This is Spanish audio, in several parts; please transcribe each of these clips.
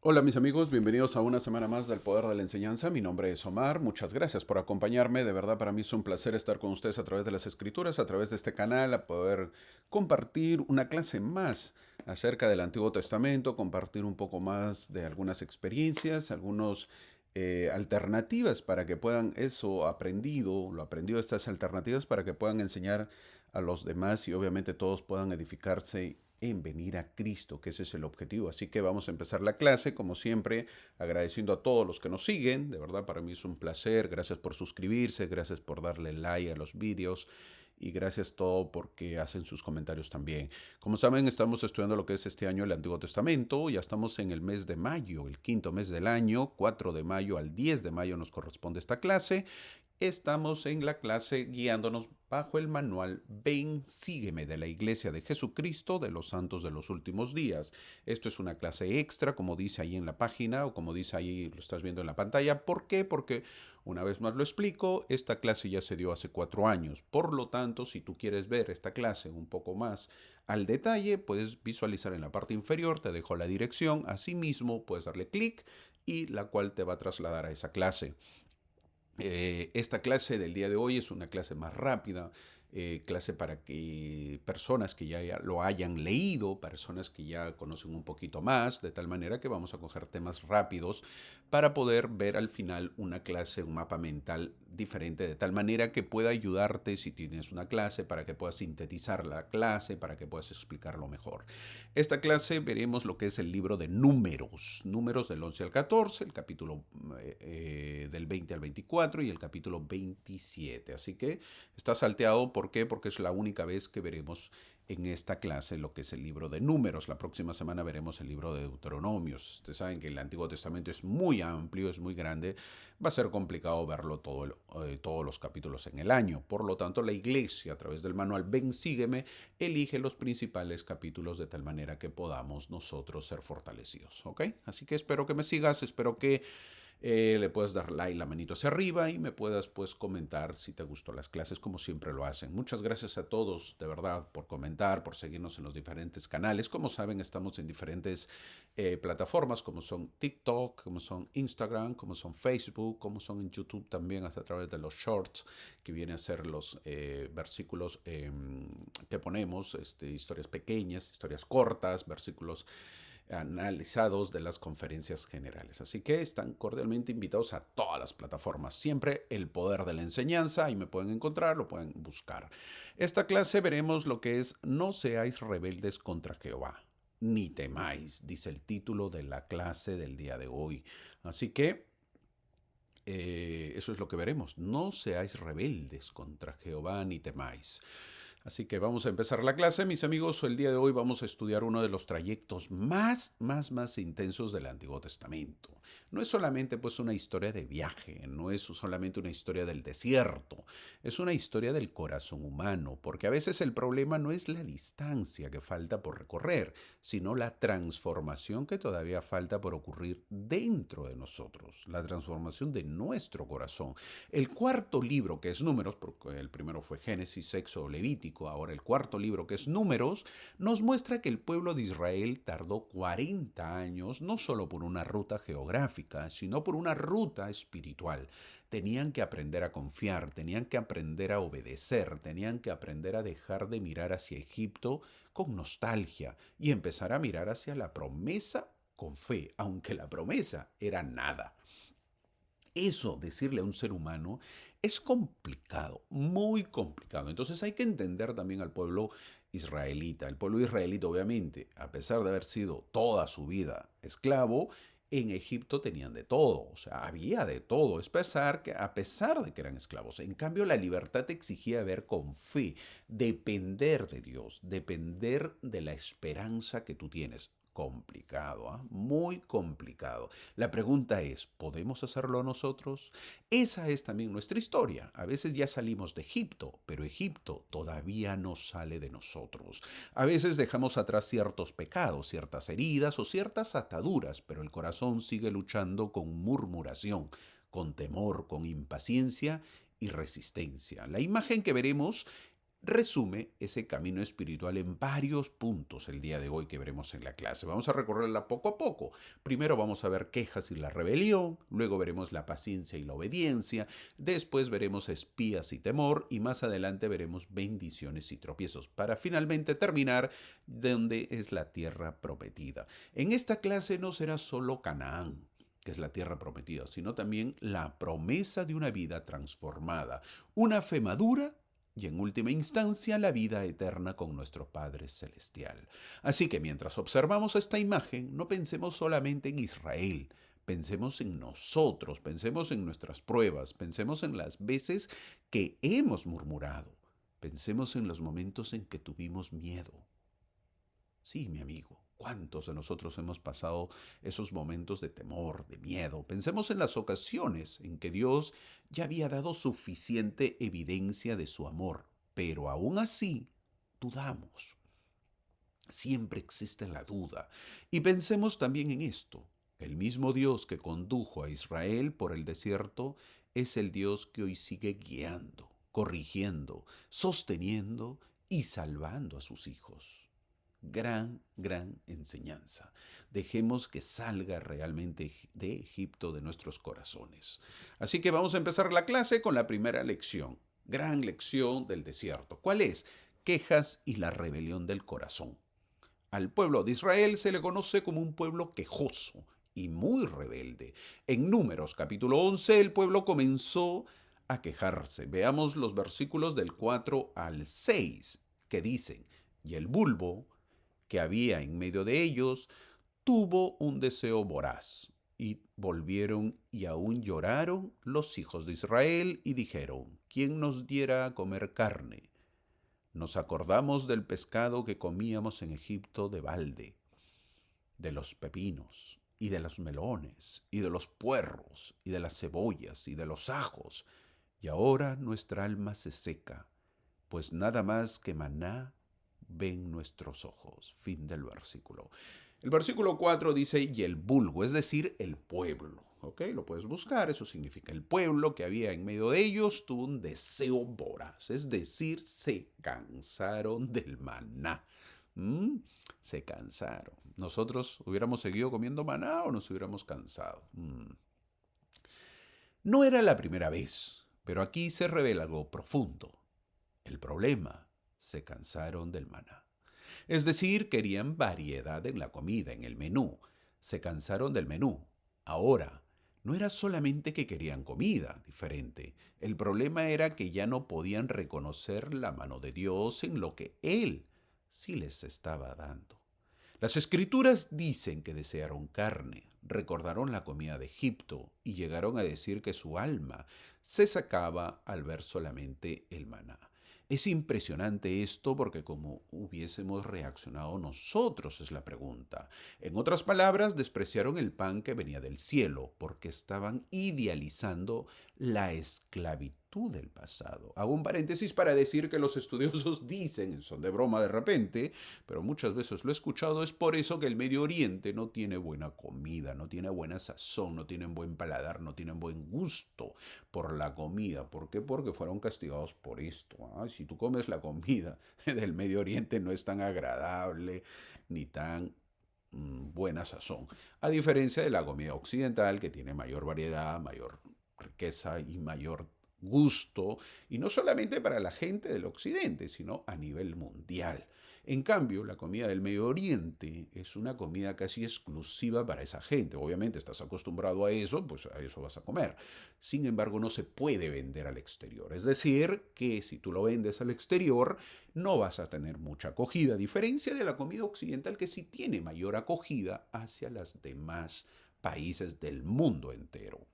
Hola mis amigos, bienvenidos a una semana más del Poder de la Enseñanza. Mi nombre es Omar, muchas gracias por acompañarme. De verdad para mí es un placer estar con ustedes a través de las escrituras, a través de este canal, a poder compartir una clase más acerca del Antiguo Testamento, compartir un poco más de algunas experiencias, algunas alternativas para que puedan eso aprendido, lo aprendido de estas alternativas para que puedan enseñar a los demás y obviamente todos puedan edificarse en venir a Cristo, que ese es el objetivo. Así que vamos a empezar la clase, como siempre, agradeciendo a todos los que nos siguen. De verdad, para mí es un placer. Gracias por suscribirse, gracias por darle like a los vídeos y gracias todo porque hacen sus comentarios también. Como saben, estamos estudiando lo que es este año el Antiguo Testamento. Ya estamos en el mes de mayo, el quinto mes del año, 4 de mayo al 10 de mayo nos corresponde esta clase. Estamos en la clase guiándonos bajo el manual Ven, sígueme de la Iglesia de Jesucristo de los Santos de los Últimos Días. Esto es una clase extra, como dice ahí en la página o como dice ahí, lo estás viendo en la pantalla. ¿Por qué? Porque, una vez más lo explico, esta clase ya se dio hace 4 años. Por lo tanto, si tú quieres ver esta clase un poco más al detalle, puedes visualizar en la parte inferior, te dejo la dirección. Asimismo, puedes darle clic y la cual te va a trasladar a esa clase. Esta clase del día de hoy es una clase más rápida, clase para que personas que ya lo hayan leído, personas que ya conocen un poquito más, de tal manera que vamos a coger temas rápidos para poder ver al final una clase, un mapa mental diferente, de tal manera que pueda ayudarte si tienes una clase, para que puedas sintetizar la clase, para que puedas explicarlo mejor. Esta clase veremos lo que es el libro de números, números del 11 al 14, el capítulo del 20 al 24 y el capítulo 27. Así que está salteado, ¿por qué? Porque es la única vez que veremos en esta clase lo que es el libro de números. La próxima semana veremos el libro de Deuteronomios. Ustedes saben que el Antiguo Testamento es muy amplio, es muy grande. Va a ser complicado verlo todos los capítulos en el año. Por lo tanto, la iglesia, a través del manual Ven, sígueme, elige los principales capítulos de tal manera que podamos nosotros ser fortalecidos. ¿Ok? Así que espero que me sigas, espero que le puedes dar like, la manito hacia arriba y me puedas pues comentar si te gustó las clases como siempre lo hacen. Muchas gracias a todos de verdad por comentar, por seguirnos en los diferentes canales. Como saben, estamos en diferentes plataformas como son TikTok, como son Instagram, como son Facebook, como son en YouTube también hasta a través de los shorts que vienen a ser los versículos que ponemos, historias pequeñas, historias cortas, versículos analizados de las conferencias generales. Así que están cordialmente invitados a todas las plataformas. Siempre el poder de la enseñanza, ahí me pueden encontrar, lo pueden buscar. Esta clase veremos lo que es No seáis rebeldes contra Jehová, ni temáis, dice el título de la clase del día de hoy. Así que eso es lo que veremos. No seáis rebeldes contra Jehová, ni temáis. Así que vamos a empezar la clase, mis amigos. El día de hoy vamos a estudiar uno de los trayectos más intensos del Antiguo Testamento. No es solamente pues una historia de viaje, no es solamente una historia del desierto, es una historia del corazón humano, porque a veces el problema no es la distancia que falta por recorrer, sino la transformación que todavía falta por ocurrir dentro de nosotros, la transformación de nuestro corazón. El cuarto libro, que es Números, porque el primero fue Génesis, Éxodo, Levítico, ahora el cuarto libro, que es Números, nos muestra que el pueblo de Israel tardó 40 años, no solo por una ruta geográfica, sino por una ruta espiritual. Tenían que aprender a confiar, tenían que aprender a obedecer, tenían que aprender a dejar de mirar hacia Egipto con nostalgia y empezar a mirar hacia la promesa con fe, aunque la promesa era nada. Eso, decirle a un ser humano, es complicado, muy complicado. Entonces hay que entender también al pueblo israelita. El pueblo israelita, obviamente, a pesar de haber sido toda su vida esclavo, en Egipto tenían de todo, o sea, había de todo, es pesar que a pesar de que eran esclavos. En cambio, la libertad te exigía ver con fe, depender de Dios, depender de la esperanza que tú tienes. Complicado, ¿ah? Muy complicado. La pregunta es, ¿podemos hacerlo nosotros? Esa es también nuestra historia. A veces ya salimos de Egipto, pero Egipto todavía no sale de nosotros. A veces dejamos atrás ciertos pecados, ciertas heridas o ciertas ataduras, pero el corazón sigue luchando con murmuración, con temor, con impaciencia y resistencia. La imagen que veremos resume ese camino espiritual en varios puntos el día de hoy que veremos en la clase. Vamos a recorrerla poco a poco. Primero vamos a ver quejas y la rebelión, luego veremos la paciencia y la obediencia, después veremos espías y temor y más adelante veremos bendiciones y tropiezos, para finalmente terminar donde es la tierra prometida. En esta clase no será solo Canaán, que es la tierra prometida, sino también la promesa de una vida transformada, una fe madura y en última instancia la vida eterna con nuestro Padre Celestial. Así que mientras observamos esta imagen, no pensemos solamente en Israel, pensemos en nosotros, pensemos en nuestras pruebas, pensemos en las veces que hemos murmurado, pensemos en los momentos en que tuvimos miedo. Sí, mi amigo, ¿cuántos de nosotros hemos pasado esos momentos de temor, de miedo? Pensemos en las ocasiones en que Dios ya había dado suficiente evidencia de su amor, pero aún así dudamos. Siempre existe la duda. Y pensemos también en esto. El mismo Dios que condujo a Israel por el desierto es el Dios que hoy sigue guiando, corrigiendo, sosteniendo y salvando a sus hijos. Gran enseñanza. Dejemos que salga realmente de Egipto de nuestros corazones. Así que vamos a empezar la clase con la primera lección. Gran lección del desierto. ¿Cuál es? Quejas y la rebelión del corazón. Al pueblo de Israel se le conoce como un pueblo quejoso y muy rebelde. En Números capítulo 11 el pueblo comenzó a quejarse. Veamos los versículos del 4 al 6 que dicen, y el bulbo que había en medio de ellos, tuvo un deseo voraz. Y volvieron y aún lloraron los hijos de Israel y dijeron, ¿quién nos diera a comer carne? Nos acordamos del pescado que comíamos en Egipto de balde, de los pepinos y de los melones y de los puerros y de las cebollas y de los ajos, y ahora nuestra alma se seca, pues nada más que maná ven nuestros ojos. Fin del versículo. El versículo 4 dice, y el vulgo, es decir, el pueblo. ¿Ok? Lo puedes buscar, eso significa el pueblo que había en medio de ellos tuvo un deseo voraz, es decir, se cansaron del maná. Se cansaron. ¿Nosotros hubiéramos seguido comiendo maná o nos hubiéramos cansado? No era la primera vez, pero aquí se revela algo profundo. El problema, se cansaron del maná. Es decir, querían variedad en la comida, en el menú. Se cansaron del menú. Ahora, no era solamente que querían comida diferente. El problema era que ya no podían reconocer la mano de Dios en lo que Él sí les estaba dando. Las escrituras dicen que desearon carne, recordaron la comida de Egipto y llegaron a decir que su alma se sacaba al ver solamente el maná. Es impresionante esto porque como hubiésemos reaccionado nosotros es la pregunta. En otras palabras, despreciaron el pan que venía del cielo porque estaban idealizando la esclavitud del pasado. Hago un paréntesis para decir que los estudiosos dicen, son de broma de repente, pero muchas veces lo he escuchado, es por eso que el Medio Oriente no tiene buena comida, no tiene buena sazón, no tienen buen paladar, no tienen buen gusto por la comida. ¿Por qué? Porque fueron castigados por esto. Si tú comes la comida del Medio Oriente no es tan agradable ni tan buena sazón. A diferencia de la comida occidental que tiene mayor variedad, mayor riqueza y mayor gusto, y no solamente para la gente del occidente, sino a nivel mundial. En cambio, la comida del Medio Oriente es una comida casi exclusiva para esa gente. Obviamente estás acostumbrado a eso, pues a eso vas a comer. Sin embargo, no se puede vender al exterior. Es decir, que si tú lo vendes al exterior, no vas a tener mucha acogida, a diferencia de la comida occidental que sí tiene mayor acogida hacia los demás países del mundo entero.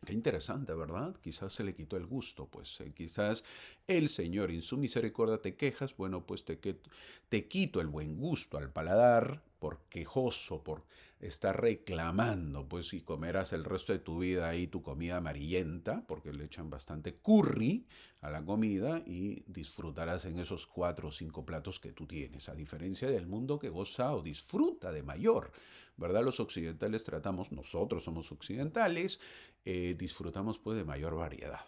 Qué interesante, ¿verdad? Quizás se le quitó el gusto, pues quizás el Señor en su misericordia te quejas, bueno, pues te quito el buen gusto al paladar por quejoso, por estar reclamando, pues y comerás el resto de tu vida ahí tu comida amarillenta, porque le echan bastante curry a la comida y disfrutarás en esos 4 o 5 platos que tú tienes, a diferencia del mundo que goza o disfruta de mayor, ¿verdad? Los occidentales tratamos, nosotros somos occidentales, disfrutamos pues de mayor variedad.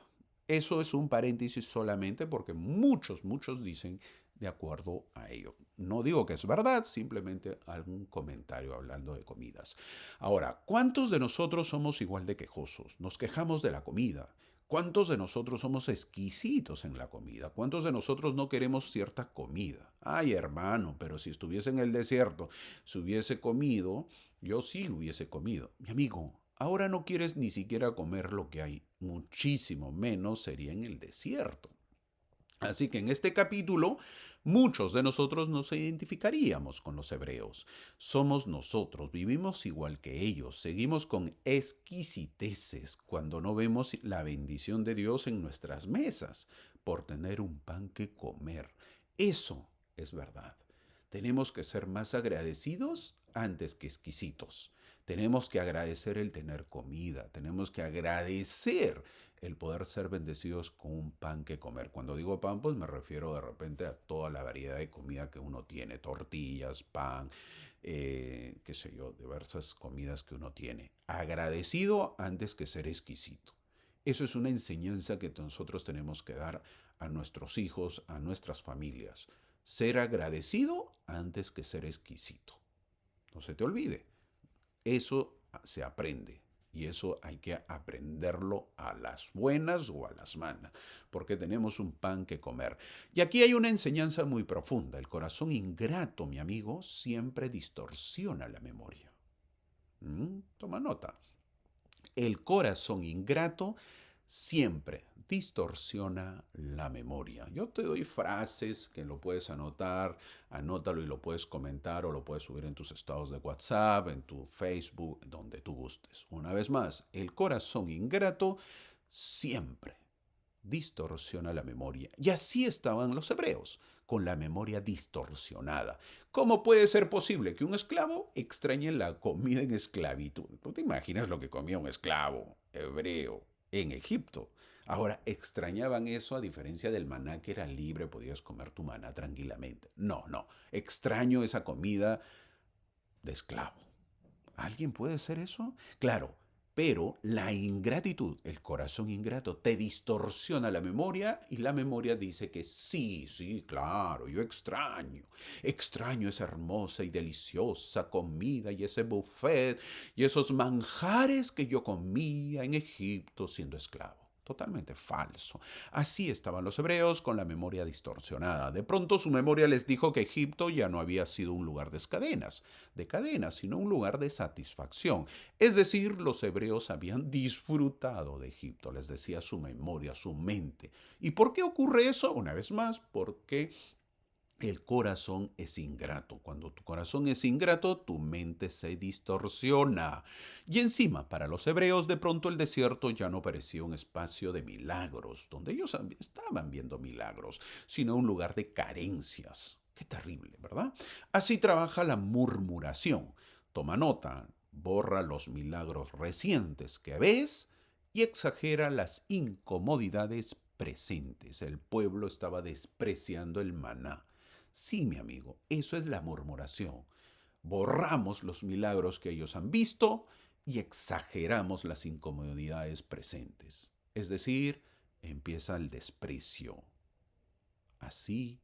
Eso es un paréntesis solamente porque muchos dicen de acuerdo a ello. No digo que es verdad, simplemente algún comentario hablando de comidas. Ahora, ¿cuántos de nosotros somos igual de quejosos? Nos quejamos de la comida. ¿Cuántos de nosotros somos exquisitos en la comida? ¿Cuántos de nosotros no queremos cierta comida? Ay, hermano, pero si estuviese en el desierto, si hubiese comido, yo sí hubiese comido. Mi amigo, ahora no quieres ni siquiera comer lo que hay. Muchísimo menos sería en el desierto. Así que en este capítulo muchos de nosotros nos identificaríamos con los hebreos. Somos nosotros, vivimos igual que ellos, seguimos con exquisiteces cuando no vemos la bendición de Dios en nuestras mesas por tener un pan que comer. Eso es verdad. Tenemos que ser más agradecidos antes que exquisitos. Tenemos que agradecer el tener comida, tenemos que agradecer el poder ser bendecidos con un pan que comer. Cuando digo pan, pues me refiero de repente a toda la variedad de comida que uno tiene, tortillas, pan, qué sé yo, diversas comidas que uno tiene. Agradecido antes que ser exquisito. Eso es una enseñanza que nosotros tenemos que dar a nuestros hijos, a nuestras familias. Ser agradecido antes que ser exquisito. No se te olvide. Eso se aprende. Y eso hay que aprenderlo a las buenas o a las malas, porque tenemos un pan que comer. Y aquí hay una enseñanza muy profunda. El corazón ingrato, mi amigo, siempre distorsiona la memoria. Toma nota. El corazón ingrato siempre distorsiona la memoria. Yo te doy frases que lo puedes anotar, anótalo y lo puedes comentar o lo puedes subir en tus estados de WhatsApp, en tu Facebook, donde tú gustes. Una vez más, el corazón ingrato siempre distorsiona la memoria. Y así estaban los hebreos, con la memoria distorsionada. ¿Cómo puede ser posible que un esclavo extrañe la comida en esclavitud? ¿Tú te imaginas lo que comía un esclavo hebreo en Egipto? Ahora, extrañaban eso a diferencia del maná que era libre, podías comer tu maná tranquilamente. No, no, extraño esa comida de esclavo. ¿Alguien puede hacer eso? Claro, pero la ingratitud, el corazón ingrato, te distorsiona la memoria y la memoria dice que sí, sí, claro, yo extraño esa hermosa y deliciosa comida y ese buffet y esos manjares que yo comía en Egipto siendo esclavo. Totalmente falso. Así estaban los hebreos con la memoria distorsionada. De pronto su memoria les dijo que Egipto ya no había sido un lugar de cadenas, sino un lugar de satisfacción. Es decir, los hebreos habían disfrutado de Egipto, les decía su memoria, su mente. ¿Y por qué ocurre eso? Una vez más, porque el corazón es ingrato. Cuando tu corazón es ingrato, tu mente se distorsiona. Y encima, para los hebreos, de pronto el desierto ya no parecía un espacio de milagros, donde ellos estaban viendo milagros, sino un lugar de carencias. Qué terrible, ¿verdad? Así trabaja la murmuración. Toma nota, borra los milagros recientes que ves y exagera las incomodidades presentes. El pueblo estaba despreciando el maná. Sí, mi amigo, eso es la murmuración. Borramos los milagros que ellos han visto y exageramos las incomodidades presentes. Es decir, empieza el desprecio. Así,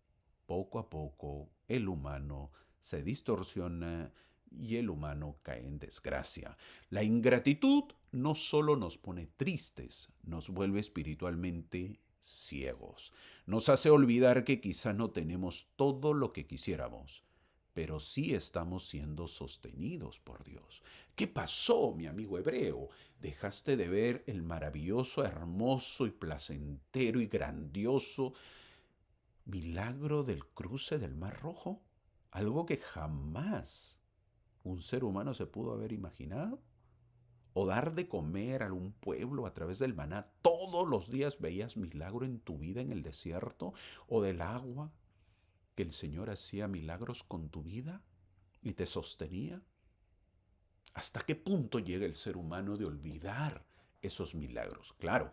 poco a poco, el humano se distorsiona y el humano cae en desgracia. La ingratitud no solo nos pone tristes, nos vuelve espiritualmente ciegos. Nos hace olvidar que quizá no tenemos todo lo que quisiéramos, pero sí estamos siendo sostenidos por Dios. ¿Qué pasó, mi amigo hebreo? ¿Dejaste de ver el maravilloso, hermoso y placentero y grandioso milagro del cruce del Mar Rojo? Algo que jamás un ser humano se pudo haber imaginado. O dar de comer a un pueblo a través del maná. Todos los días veías milagro en tu vida en el desierto. O del agua, que el Señor hacía milagros con tu vida y te sostenía. ¿Hasta qué punto llega el ser humano de olvidar esos milagros? Claro,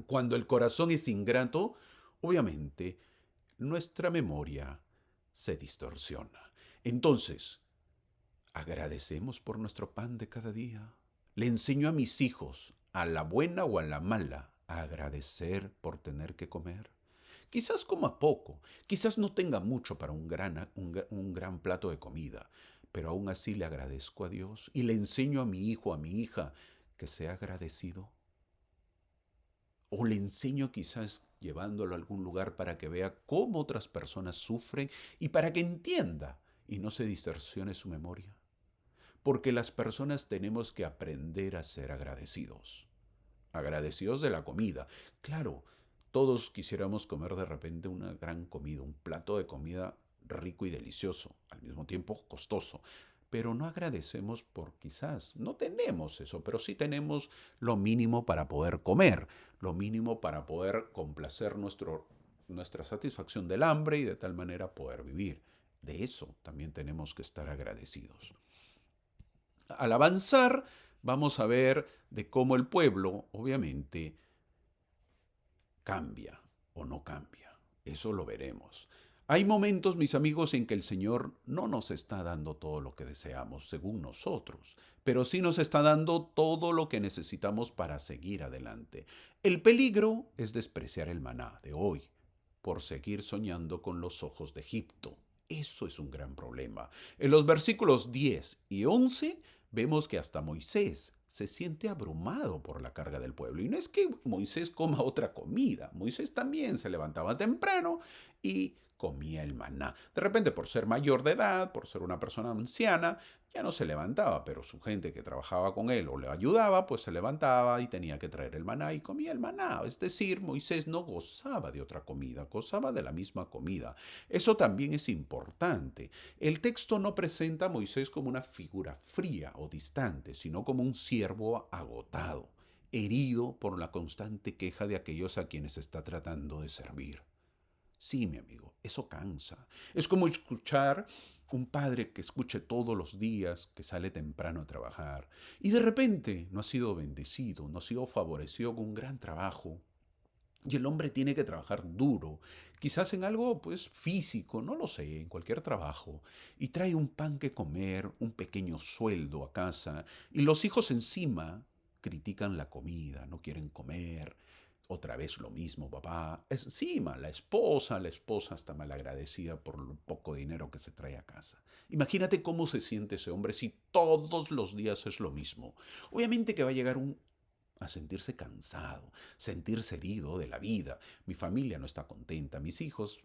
cuando el corazón es ingrato, obviamente nuestra memoria se distorsiona. Entonces, agradecemos por nuestro pan de cada día. Le enseño a mis hijos, a la buena o a la mala, agradecer por tener que comer. Quizás coma poco, quizás no tenga mucho para un gran plato de comida, pero aún así le agradezco a Dios y le enseño a mi hijo, a mi hija, que sea agradecido. O le enseño quizás llevándolo a algún lugar para que vea cómo otras personas sufren y para que entienda y no se distorsione su memoria. Porque las personas tenemos que aprender a ser agradecidos. Agradecidos de la comida. Claro, todos quisiéramos comer de repente una gran comida, un plato de comida rico y delicioso, al mismo tiempo costoso. Pero no agradecemos por quizás, no tenemos eso, pero sí tenemos lo mínimo para poder comer, lo mínimo para poder complacer nuestra satisfacción del hambre y de tal manera poder vivir. De eso también tenemos que estar agradecidos. Al avanzar, vamos a ver de cómo el pueblo, obviamente, cambia o no cambia. Eso lo veremos. Hay momentos, mis amigos, en que el Señor no nos está dando todo lo que deseamos, según nosotros, pero sí nos está dando todo lo que necesitamos para seguir adelante. El peligro es despreciar el maná de hoy por seguir soñando con los ojos de Egipto. Eso es un gran problema. En los versículos 10 y 11 vemos que hasta Moisés se siente abrumado por la carga del pueblo. Y no es que Moisés coma otra comida. Moisés también se levantaba temprano y comía el maná. De repente, por ser mayor de edad, por ser una persona anciana, ya no se levantaba, pero su gente que trabajaba con él o le ayudaba, pues se levantaba y tenía que traer el maná y comía el maná. Es decir, Moisés no gozaba de otra comida, gozaba de la misma comida. Eso también es importante. El texto no presenta a Moisés como una figura fría o distante, sino como un siervo agotado, herido por la constante queja de aquellos a quienes está tratando de servir. Sí, mi amigo, eso cansa. Es como escuchar un padre que escuche todos los días, que sale temprano a trabajar, y de repente no ha sido bendecido, no ha sido favorecido con un gran trabajo, y el hombre tiene que trabajar duro, quizás en algo pues físico, no lo sé, en cualquier trabajo, y trae un pan que comer, un pequeño sueldo a casa, y los hijos encima critican la comida, no quieren comer. Otra vez lo mismo, papá. Encima, la esposa está malagradecida por el poco dinero que se trae a casa. Imagínate cómo se siente ese hombre si todos los días es lo mismo. Obviamente que va a llegar a sentirse cansado, sentirse herido de la vida. Mi familia no está contenta, mis hijos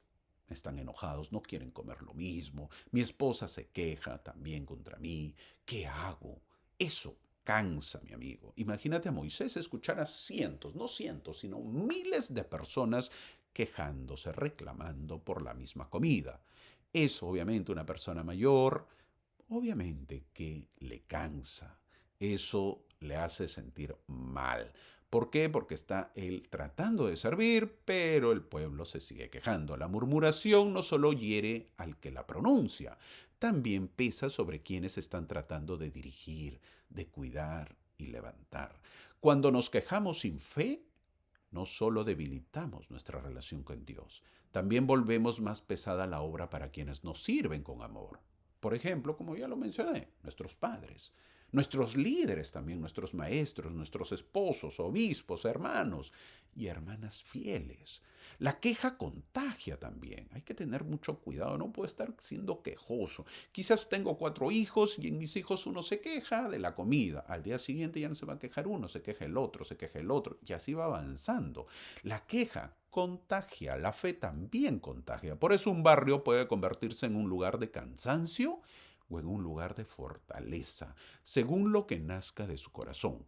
están enojados, no quieren comer lo mismo, mi esposa se queja también contra mí. ¿Qué hago? Eso cansa, mi amigo. Imagínate a Moisés escuchar a cientos, no cientos, sino miles de personas quejándose, reclamando por la misma comida. Eso, obviamente, una persona mayor, obviamente que le cansa. Eso le hace sentir mal. ¿Por qué? Porque está él tratando de servir, pero el pueblo se sigue quejando. La murmuración no solo hiere al que la pronuncia, también pesa sobre quienes están tratando de dirigir, de cuidar y levantar. Cuando nos quejamos sin fe, no solo debilitamos nuestra relación con Dios, también volvemos más pesada la obra para quienes nos sirven con amor. Por ejemplo, como ya lo mencioné, nuestros padres, nuestros líderes también, nuestros maestros, nuestros esposos, obispos, hermanos y hermanas fieles. La queja contagia también. Hay que tener mucho cuidado, no puedo estar siendo quejoso. Quizás tengo 4 hijos y en mis hijos uno se queja de la comida. Al día siguiente ya no se va a quejar uno, se queja el otro, se queja el otro. Y así va avanzando. La queja contagia, la fe también contagia. Por eso un barrio puede convertirse en un lugar de cansancio o en un lugar de fortaleza, según lo que nazca de su corazón.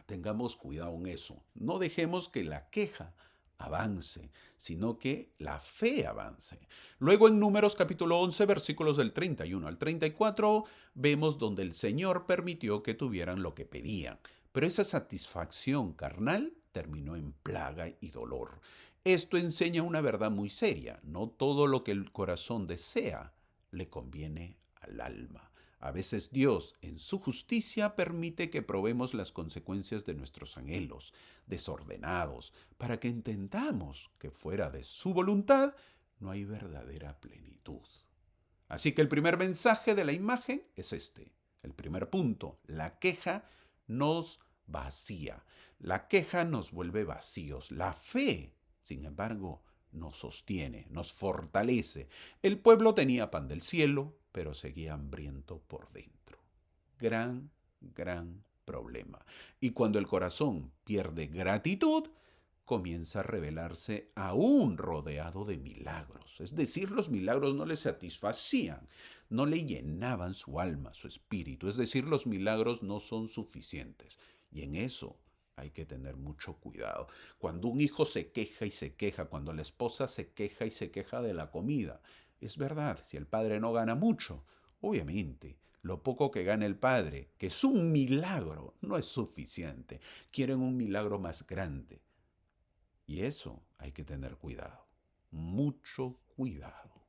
Tengamos cuidado en eso. No dejemos que la queja avance, sino que la fe avance. Luego en Números capítulo 11, versículos del 31 al 34, vemos donde el Señor permitió que tuvieran lo que pedían, pero esa satisfacción carnal terminó en plaga y dolor. Esto enseña una verdad muy seria. No todo lo que el corazón desea le conviene al alma. A veces Dios, en su justicia, permite que probemos las consecuencias de nuestros anhelos desordenados, para que entendamos que fuera de su voluntad no hay verdadera plenitud. Así que el primer mensaje de la imagen es este. El primer punto, la queja nos vacía. La queja nos vuelve vacíos. La fe, sin embargo, nos sostiene, nos fortalece. El pueblo tenía pan del cielo, pero seguía hambriento por dentro. Gran problema. Y cuando el corazón pierde gratitud, comienza a revelarse aún rodeado de milagros. Es decir, los milagros no le satisfacían, no le llenaban su alma, su espíritu. Es decir, los milagros no son suficientes. Y en eso hay que tener mucho cuidado. Cuando un hijo se queja y se queja, cuando la esposa se queja y se queja de la comida, es verdad, si el padre no gana mucho, obviamente, lo poco que gana el padre, que es un milagro, no es suficiente. Quieren un milagro más grande. Y eso hay que tener cuidado, mucho cuidado.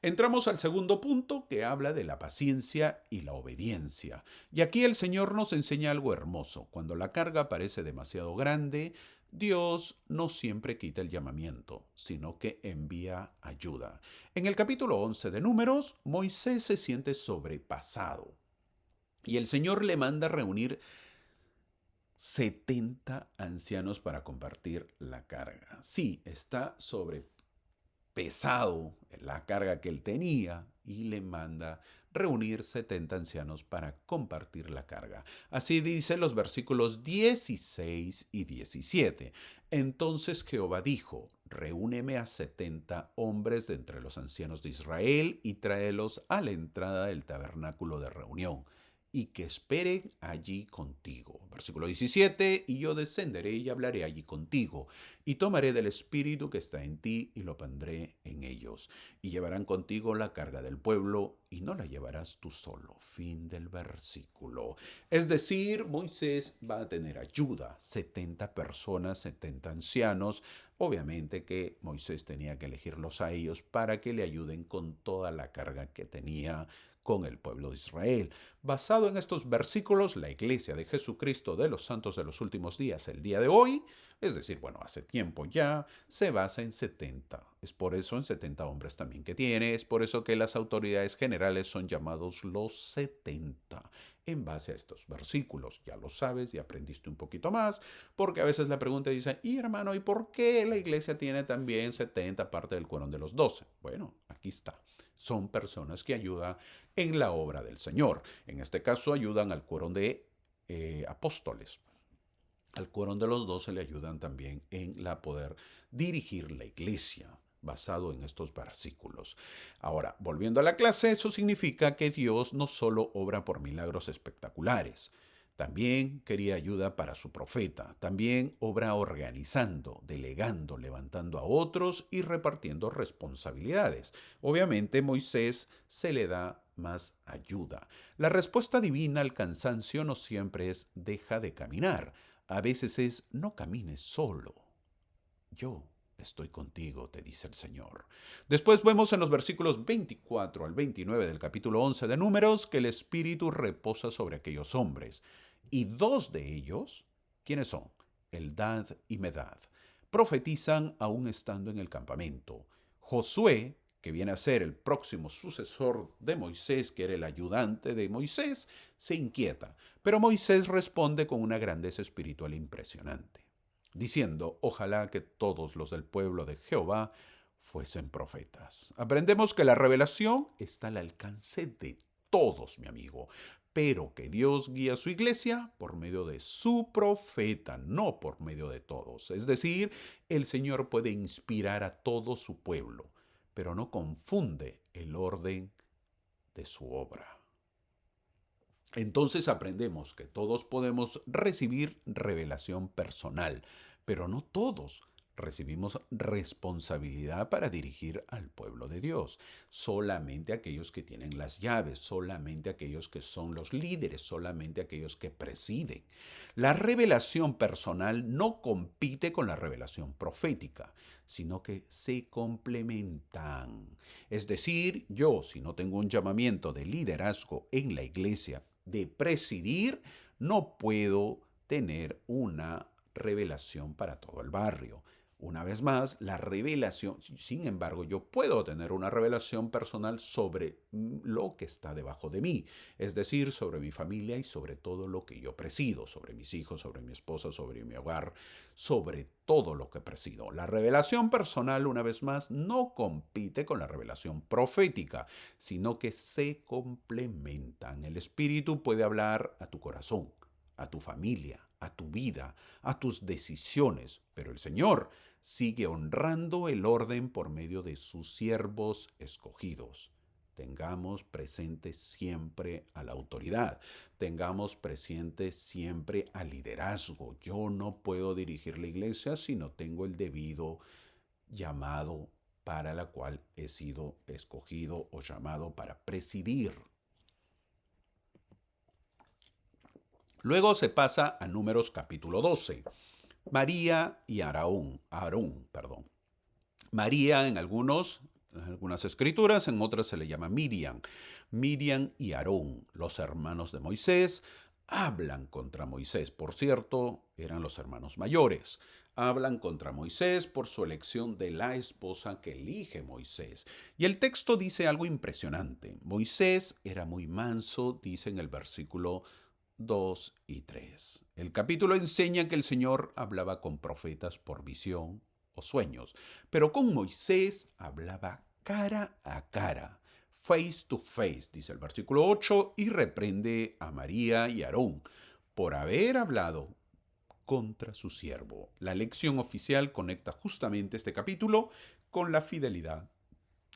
Entramos al segundo punto que habla de la paciencia y la obediencia. Y aquí el Señor nos enseña algo hermoso. Cuando la carga parece demasiado grande, Dios no siempre quita el llamamiento, sino que envía ayuda. En el capítulo 11 de Números, Moisés se siente sobrepasado y el Señor le manda reunir 70 ancianos para compartir la carga. Sí, está sobrepesado la carga que él tenía y le manda reunir 70 ancianos para compartir la carga. Así dice los versículos 16 y 17. Entonces Jehová dijo, reúneme a 70 hombres de entre los ancianos de Israel y tráelos a la entrada del tabernáculo de reunión y que esperen allí contigo. Versículo 17, y yo descenderé y hablaré allí contigo, y tomaré del espíritu que está en ti y lo pondré en ellos, y llevarán contigo la carga del pueblo, y no la llevarás tú solo. Fin del versículo. Es decir, Moisés va a tener ayuda, 70 personas, 70 ancianos. Obviamente que Moisés tenía que elegirlos a ellos para que le ayuden con toda la carga que tenía con el pueblo de Israel. Basado en estos versículos, la Iglesia de Jesucristo de los Santos de los Últimos Días, el día de hoy, es decir, bueno, hace tiempo ya, se basa en 70. Es por eso en 70 hombres también que tiene, es por eso que las autoridades generales son llamados los 70, en base a estos versículos. Ya lo sabes, ya aprendiste un poquito más, porque a veces la pregunta dice, y hermano, ¿y por qué la Iglesia tiene también 70 aparte del quórum de los 12? Bueno, aquí está. Son personas que ayudan en la obra del Señor. En este caso ayudan al quórum de apóstoles. Al quórum de los 12 le ayudan también en la poder dirigir la iglesia, basado en estos versículos. Ahora, volviendo a la clase, eso significa que Dios no solo obra por milagros espectaculares, también quería ayuda para su profeta, también obra organizando, delegando, levantando a otros y repartiendo responsabilidades. Obviamente Moisés se le da más ayuda. La respuesta divina al cansancio no siempre es deja de caminar, a veces es no camines solo. Yo estoy contigo, te dice el Señor. Después vemos en los versículos 24 al 29 del capítulo 11 de Números que el Espíritu reposa sobre aquellos hombres. Y dos de ellos, ¿quiénes son? Eldad y Medad, profetizan aún estando en el campamento. Josué, que viene a ser el próximo sucesor de Moisés, que era el ayudante de Moisés, se inquieta, pero Moisés responde con una grandeza espiritual impresionante, diciendo, ojalá que todos los del pueblo de Jehová fuesen profetas. Aprendemos que la revelación está al alcance de todos, mi amigo, pero que Dios guía a su iglesia por medio de su profeta, no por medio de todos. Es decir, el Señor puede inspirar a todo su pueblo, pero no confunde el orden de su obra. Entonces aprendemos que todos podemos recibir revelación personal, pero no todos recibimos responsabilidad para dirigir al pueblo de Dios. Solamente aquellos que tienen las llaves, solamente aquellos que son los líderes, solamente aquellos que presiden. La revelación personal no compite con la revelación profética, sino que se complementan. Es decir, yo, si no tengo un llamamiento de liderazgo en la iglesia, de presidir, no puedo tener una revelación para todo el barrio. Una vez más, la revelación, sin embargo, yo puedo tener una revelación personal sobre lo que está debajo de mí, es decir, sobre mi familia y sobre todo lo que yo presido, sobre mis hijos, sobre mi esposa, sobre mi hogar, sobre todo lo que presido. La revelación personal, una vez más, no compite con la revelación profética, sino que se complementan. El Espíritu puede hablar a tu corazón, a tu familia, a tu vida, a tus decisiones, pero el Señor sigue honrando el orden por medio de sus siervos escogidos. Tengamos presente siempre a la autoridad, tengamos presente siempre al liderazgo. Yo no puedo dirigir la iglesia si no tengo el debido llamado para la cual he sido escogido o llamado para presidir. Luego se pasa a Números capítulo 12. María y Aarón, perdón. María en algunas escrituras, en otras se le llama Miriam. Miriam y Aarón, los hermanos de Moisés, hablan contra Moisés. Por cierto, eran los hermanos mayores. Hablan contra Moisés por su elección de la esposa que elige Moisés. Y el texto dice algo impresionante. Moisés era muy manso, dice en el versículo 2 y 3. El capítulo enseña que el Señor hablaba con profetas por visión o sueños, pero con Moisés hablaba cara a cara, face to face, dice el versículo 8, y reprende a María y Aarón por haber hablado contra su siervo. La lección oficial conecta justamente este capítulo con la fidelidad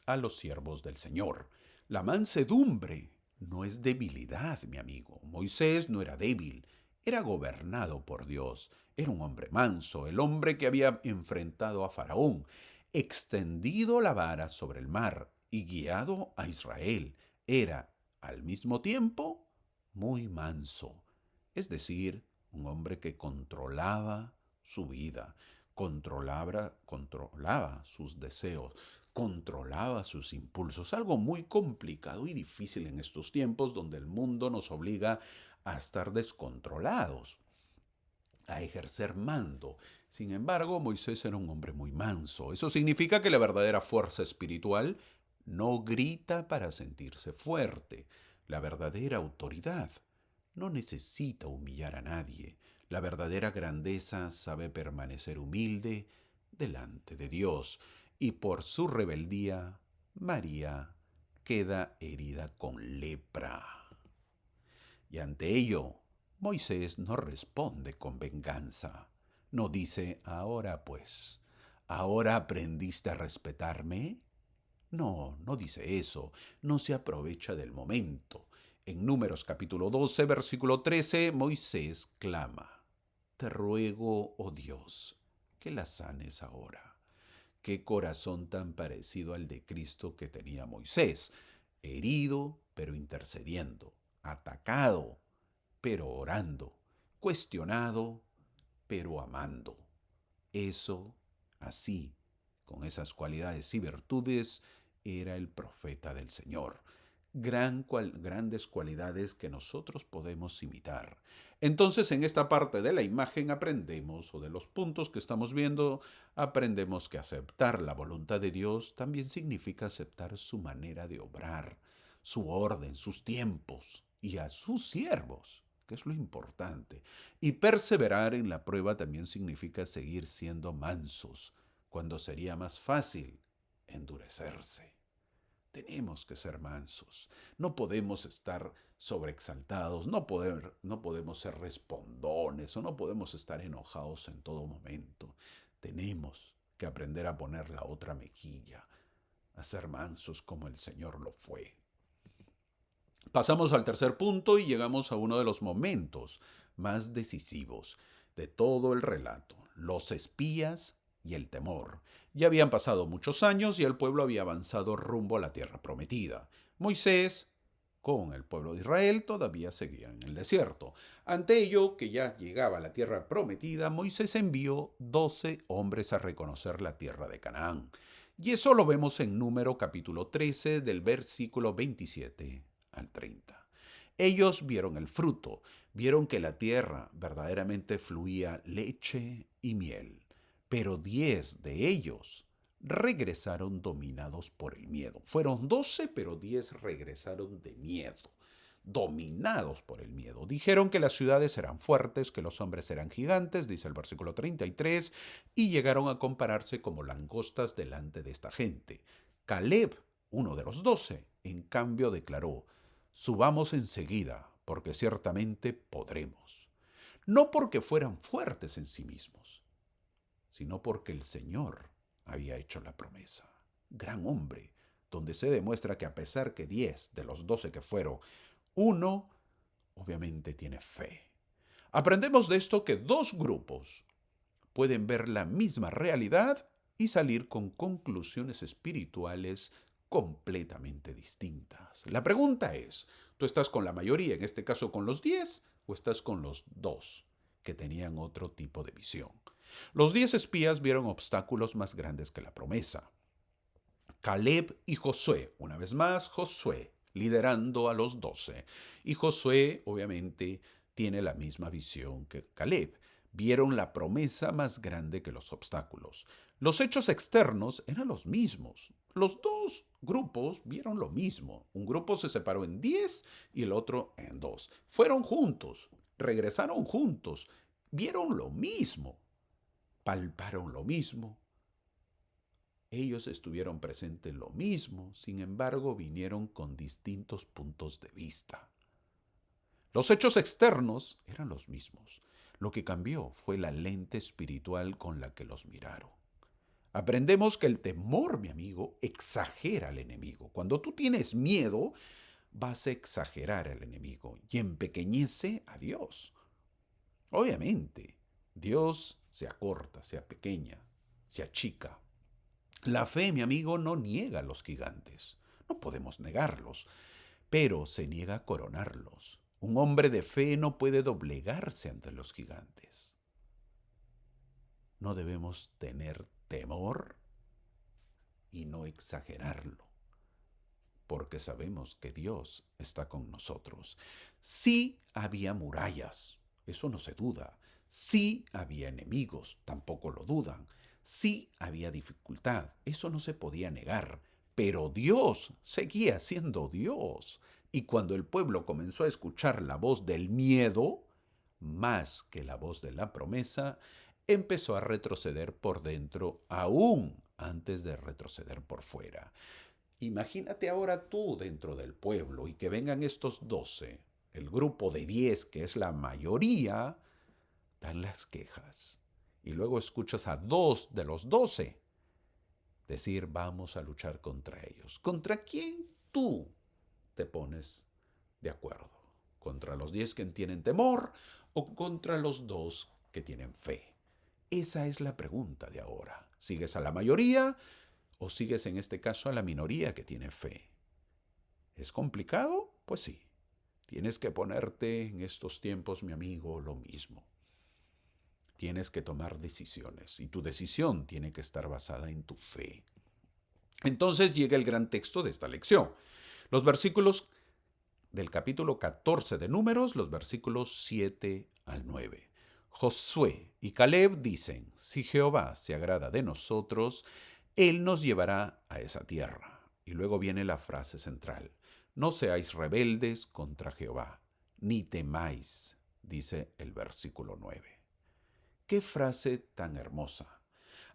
a los siervos del Señor. La mansedumbre no es debilidad, mi amigo. Moisés no era débil, era gobernado por Dios. Era un hombre manso, el hombre que había enfrentado a Faraón, extendido la vara sobre el mar y guiado a Israel. Era, al mismo tiempo, muy manso. Es decir, un hombre que controlaba su vida, controlaba sus deseos, controlaba sus impulsos, algo muy complicado y difícil en estos tiempos donde el mundo nos obliga a estar descontrolados, a ejercer mando. Sin embargo, Moisés era un hombre muy manso. Eso significa que la verdadera fuerza espiritual no grita para sentirse fuerte. La verdadera autoridad no necesita humillar a nadie. La verdadera grandeza sabe permanecer humilde delante de Dios. Y por su rebeldía, María queda herida con lepra. Y ante ello, Moisés no responde con venganza. No dice, ahora pues, ¿ahora aprendiste a respetarme? No, no dice eso. No se aprovecha del momento. En Números capítulo 12, versículo 13, Moisés clama, te ruego, oh Dios, que la sanes ahora. Qué corazón tan parecido al de Cristo que tenía Moisés, herido pero intercediendo, atacado pero orando, cuestionado pero amando. Eso, así, con esas cualidades y virtudes, era el profeta del Señor. Grandes cualidades que nosotros podemos imitar. Entonces, en esta parte de la imagen aprendemos, o de los puntos que estamos viendo, aprendemos que aceptar la voluntad de Dios también significa aceptar su manera de obrar, su orden, sus tiempos y a sus siervos, que es lo importante. Y perseverar en la prueba también significa seguir siendo mansos, cuando sería más fácil endurecerse. Tenemos que ser mansos. No podemos estar sobreexaltados, no podemos ser respondones o no podemos estar enojados en todo momento. Tenemos que aprender a poner la otra mejilla, a ser mansos como el Señor lo fue. Pasamos al tercer punto y llegamos a uno de los momentos más decisivos de todo el relato, los espías y el temor. Ya habían pasado muchos años y el pueblo había avanzado rumbo a la tierra prometida. Moisés, con el pueblo de Israel, todavía seguía en el desierto. Ante ello, que ya llegaba a la tierra prometida, Moisés envió 12 hombres a reconocer la tierra de Canaán. Y eso lo vemos en Número capítulo 13 del versículo 27 al 30. Ellos vieron el fruto, vieron que la tierra verdaderamente fluía leche y miel, pero 10 de ellos regresaron dominados por el miedo. Fueron 12, pero 10 regresaron de miedo, dominados por el miedo. Dijeron que las ciudades eran fuertes, que los hombres eran gigantes, dice el versículo 33, y llegaron a compararse como langostas delante de esta gente. Caleb, uno de los 12, en cambio declaró: subamos enseguida, porque ciertamente podremos. No porque fueran fuertes en sí mismos, sino porque el Señor había hecho la promesa. Gran hombre, donde se demuestra que a pesar que 10 de los 12 que fueron, uno obviamente tiene fe. Aprendemos de esto que dos grupos pueden ver la misma realidad y salir con conclusiones espirituales completamente distintas. La pregunta es, ¿tú estás con la mayoría, en este caso con los 10, o estás con los 2 que tenían otro tipo de visión? Los 10 espías vieron obstáculos más grandes que la promesa. Caleb y Josué, una vez más Josué, liderando a los 12. Y Josué, obviamente, tiene la misma visión que Caleb. Vieron la promesa más grande que los obstáculos. Los hechos externos eran los mismos. Los dos grupos vieron lo mismo. Un grupo se separó en 10 y el otro en 2. Fueron juntos, regresaron juntos, vieron lo mismo, palparon lo mismo. Ellos estuvieron presentes lo mismo, sin embargo vinieron con distintos puntos de vista. Los hechos externos eran los mismos. Lo que cambió fue la lente espiritual con la que los miraron. Aprendemos que el temor, mi amigo, exagera al enemigo. Cuando tú tienes miedo, vas a exagerar al enemigo y empequeñece a Dios. Obviamente, Dios se acorta, se apequeña, se achica. La fe, mi amigo, no niega a los gigantes. No podemos negarlos, pero se niega a coronarlos. Un hombre de fe no puede doblegarse ante los gigantes. No debemos tener temor y no exagerarlo, porque sabemos que Dios está con nosotros. Sí había murallas, eso no se duda. Sí había enemigos, tampoco lo dudan. Sí había dificultad, eso no se podía negar. Pero Dios seguía siendo Dios. Y cuando el pueblo comenzó a escuchar la voz del miedo, más que la voz de la promesa, empezó a retroceder por dentro aún antes de retroceder por fuera. Imagínate ahora tú dentro del pueblo y que vengan estos 12, el grupo de 10, que es la mayoría, dan las quejas. Y luego escuchas a 2 de los 12 decir: vamos a luchar contra ellos. ¿Contra quién tú te pones de acuerdo? ¿Contra los 10 que tienen temor o contra los 2 que tienen fe? Esa es la pregunta de ahora. ¿Sigues a la mayoría o sigues en este caso a la minoría que tiene fe? ¿Es complicado? Pues sí. Tienes que ponerte en estos tiempos, mi amigo, lo mismo. Tienes que tomar decisiones y tu decisión tiene que estar basada en tu fe. Entonces llega el gran texto de esta lección. Los versículos del capítulo 14 de Números, los versículos 7 al 9. Josué y Caleb dicen: si Jehová se agrada de nosotros, Él nos llevará a esa tierra. Y luego viene la frase central: no seáis rebeldes contra Jehová, ni temáis, dice el versículo 9. ¡Qué frase tan hermosa!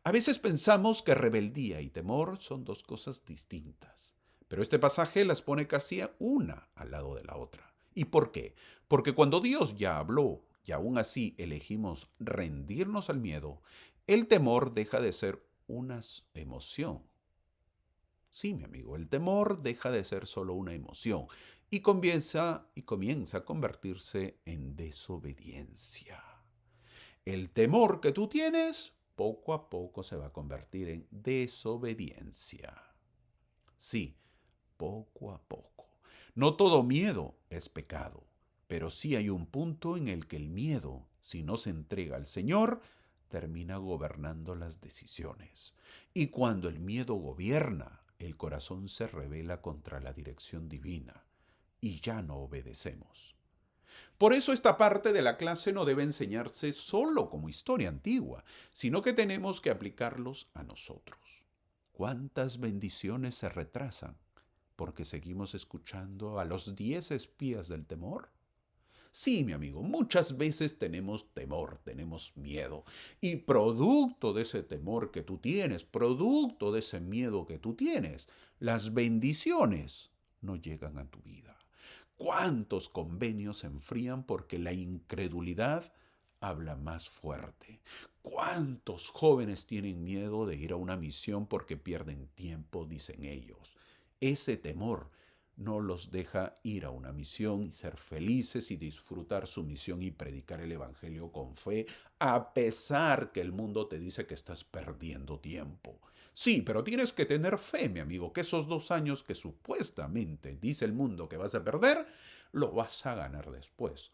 A veces pensamos que rebeldía y temor son dos cosas distintas, pero este pasaje las pone casi una al lado de la otra. ¿Y por qué? Porque cuando Dios ya habló y aún así elegimos rendirnos al miedo, el temor deja de ser una emoción. Sí, mi amigo, el temor deja de ser solo una emoción y comienza a convertirse en desobediencia. El temor que tú tienes poco a poco se va a convertir en desobediencia. Sí, poco a poco. No todo miedo es pecado, pero sí hay un punto en el que el miedo, si no se entrega al Señor, termina gobernando las decisiones. Y cuando el miedo gobierna, el corazón se rebela contra la dirección divina y ya no obedecemos. Por eso esta parte de la clase no debe enseñarse solo como historia antigua, sino que tenemos que aplicarlos a nosotros. ¿Cuántas bendiciones se retrasan porque seguimos escuchando a los 10 espías del temor? Sí, mi amigo, muchas veces tenemos temor, tenemos miedo. Y producto de ese temor que tú tienes, producto de ese miedo que tú tienes, las bendiciones no llegan a tu vida. ¿Cuántos convenios se enfrían porque la incredulidad habla más fuerte? ¿Cuántos jóvenes tienen miedo de ir a una misión porque pierden tiempo, dicen ellos? Ese temor no los deja ir a una misión y ser felices y disfrutar su misión y predicar el Evangelio con fe, a pesar que el mundo te dice que estás perdiendo tiempo. Sí, pero tienes que tener fe, mi amigo, que esos 2 años que supuestamente dice el mundo que vas a perder, lo vas a ganar después.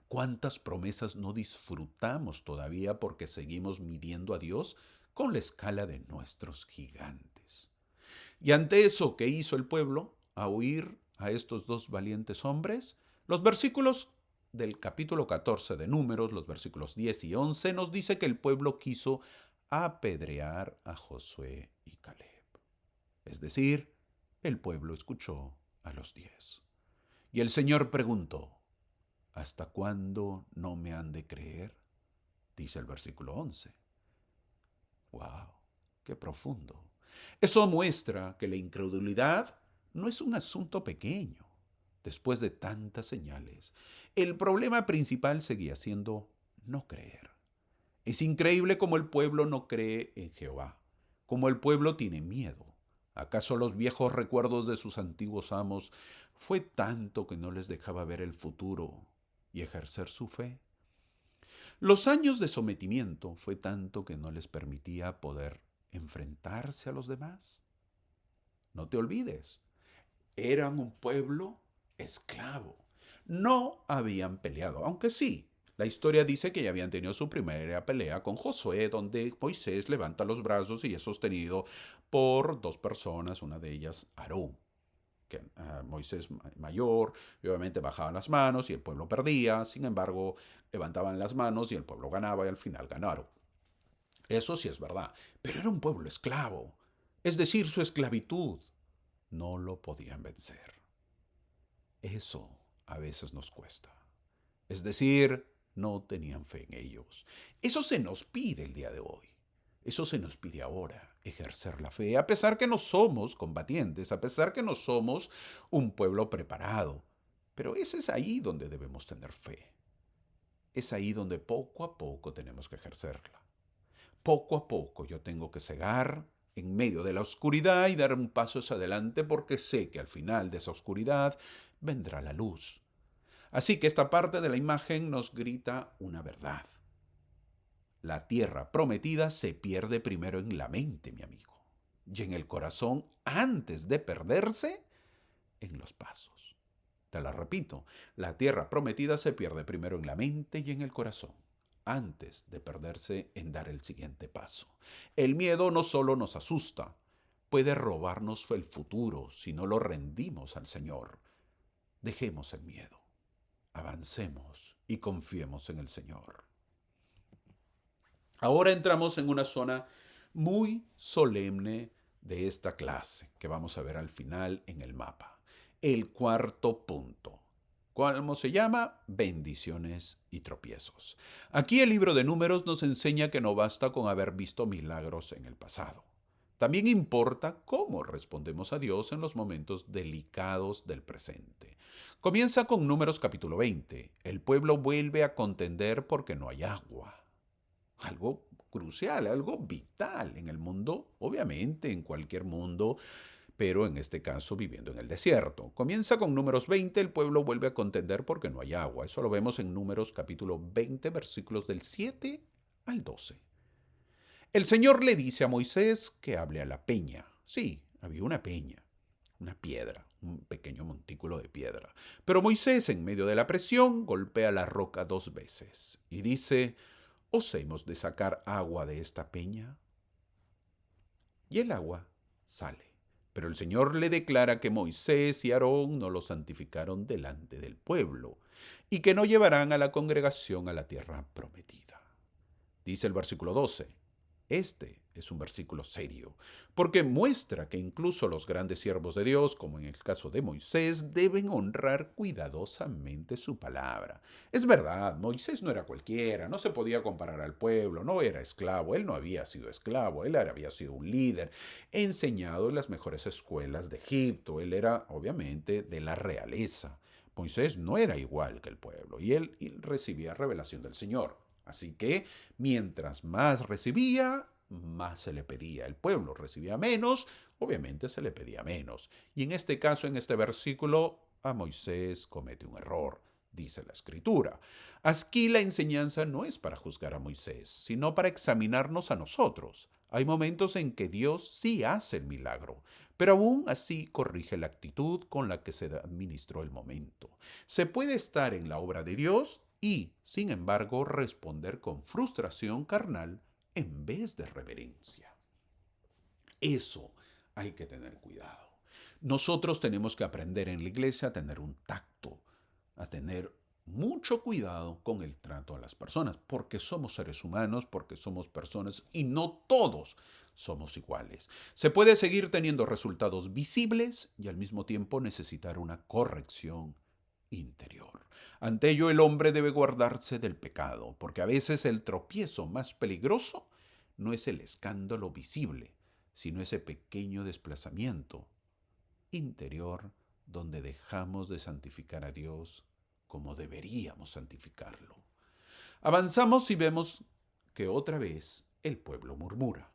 ¿Cuántas promesas no disfrutamos todavía porque seguimos midiendo a Dios con la escala de nuestros gigantes? Y ante eso, ¿qué hizo el pueblo? A huir a estos dos valientes hombres. Los versículos del capítulo 14 de Números, los versículos 10 y 11, nos dice que el pueblo quiso apedrear a Josué y Caleb. Es decir, el pueblo escuchó a los 10. Y el Señor preguntó, ¿hasta cuándo no me han de creer? Dice el versículo 11. ¡Wow! ¡Qué profundo! Eso muestra que la incredulidad no es un asunto pequeño. Después de tantas señales, el problema principal seguía siendo no creer. Es increíble cómo el pueblo no cree en Jehová, cómo el pueblo tiene miedo. ¿Acaso los viejos recuerdos de sus antiguos amos fue tanto que no les dejaba ver el futuro y ejercer su fe? Los años de sometimiento fue tanto que no les permitía poder enfrentarse a los demás. No te olvides, eran un pueblo esclavo. No habían peleado, aunque sí, la historia dice que ya habían tenido su primera pelea con Josué, donde Moisés levanta los brazos y es sostenido por 2 personas, una de ellas Aarón, que Moisés mayor, y obviamente bajaban las manos y el pueblo perdía, sin embargo, levantaban las manos y el pueblo ganaba y al final ganaron. Eso sí es verdad, pero era un pueblo esclavo, es decir, su esclavitud no lo podían vencer. Eso a veces nos cuesta. Es decir, no tenían fe en ellos. Eso se nos pide el día de hoy. Eso se nos pide ahora, ejercer la fe, a pesar que no somos combatientes, a pesar que no somos un pueblo preparado. Pero ese es ahí donde debemos tener fe. Es ahí donde poco a poco tenemos que ejercerla. Poco a poco yo tengo que cegar en medio de la oscuridad y dar un paso hacia adelante porque sé que al final de esa oscuridad vendrá la luz. Así que esta parte de la imagen nos grita una verdad. La tierra prometida se pierde primero en la mente, mi amigo, y en el corazón antes de perderse en los pasos. Te la repito, la tierra prometida se pierde primero en la mente y en el corazón, antes de perderse en dar el siguiente paso. El miedo no solo nos asusta, puede robarnos el futuro si no lo rendimos al Señor. Dejemos el miedo, avancemos y confiemos en el Señor. Ahora entramos en una zona muy solemne de esta clase que vamos a ver al final en el mapa. El cuarto punto. ¿Cómo se llama? Bendiciones y tropiezos. Aquí el libro de Números nos enseña que no basta con haber visto milagros en el pasado. También importa cómo respondemos a Dios en los momentos delicados del presente. Comienza con Números capítulo 20. El pueblo vuelve a contender porque no hay agua. Algo crucial, algo vital en el mundo, obviamente en cualquier mundo, pero en este caso viviendo en el desierto. Comienza con Números 20, el pueblo vuelve a contender porque no hay agua. Eso lo vemos en Números capítulo 20, versículos del 7 al 12. El Señor le dice a Moisés que hable a la peña. Sí, había una peña, una piedra, un pequeño montículo de piedra. Pero Moisés, en medio de la presión, golpea la roca 2 veces y dice: ¿os hemos de sacar agua de esta peña? Y el agua sale. Pero el Señor le declara que Moisés y Aarón no lo santificaron delante del pueblo. y que no llevarán a la congregación a la tierra prometida. Dice el versículo 12. Este es un versículo serio, porque muestra que incluso los grandes siervos de Dios, como en el caso de Moisés, deben honrar cuidadosamente su palabra. Es verdad, Moisés no era cualquiera, no se podía comparar al pueblo, no era esclavo, él no había sido esclavo, él había sido un líder, enseñado en las mejores escuelas de Egipto, él era obviamente de la realeza. Moisés no era igual que el pueblo y él recibía revelación del Señor. Así que mientras más recibía, más se le pedía. El pueblo recibía menos, obviamente se le pedía menos. Y en este caso, en este versículo, a Moisés comete un error, dice la Escritura. Aquí la enseñanza no es para juzgar a Moisés, sino para examinarnos a nosotros. Hay momentos en que Dios sí hace el milagro, pero aún así corrige la actitud con la que se administró el momento. Se puede estar en la obra de Dios y, sin embargo, responder con frustración carnal en vez de reverencia. Eso hay que tener cuidado. Nosotros tenemos que aprender en la iglesia a tener un tacto, a tener mucho cuidado con el trato a las personas, porque somos seres humanos, porque somos personas y no todos somos iguales. Se puede seguir teniendo resultados visibles y al mismo tiempo necesitar una corrección interior. Ante ello, el hombre debe guardarse del pecado, porque a veces el tropiezo más peligroso no es el escándalo visible, sino ese pequeño desplazamiento interior donde dejamos de santificar a Dios como deberíamos santificarlo. Avanzamos y vemos que otra vez el pueblo murmura.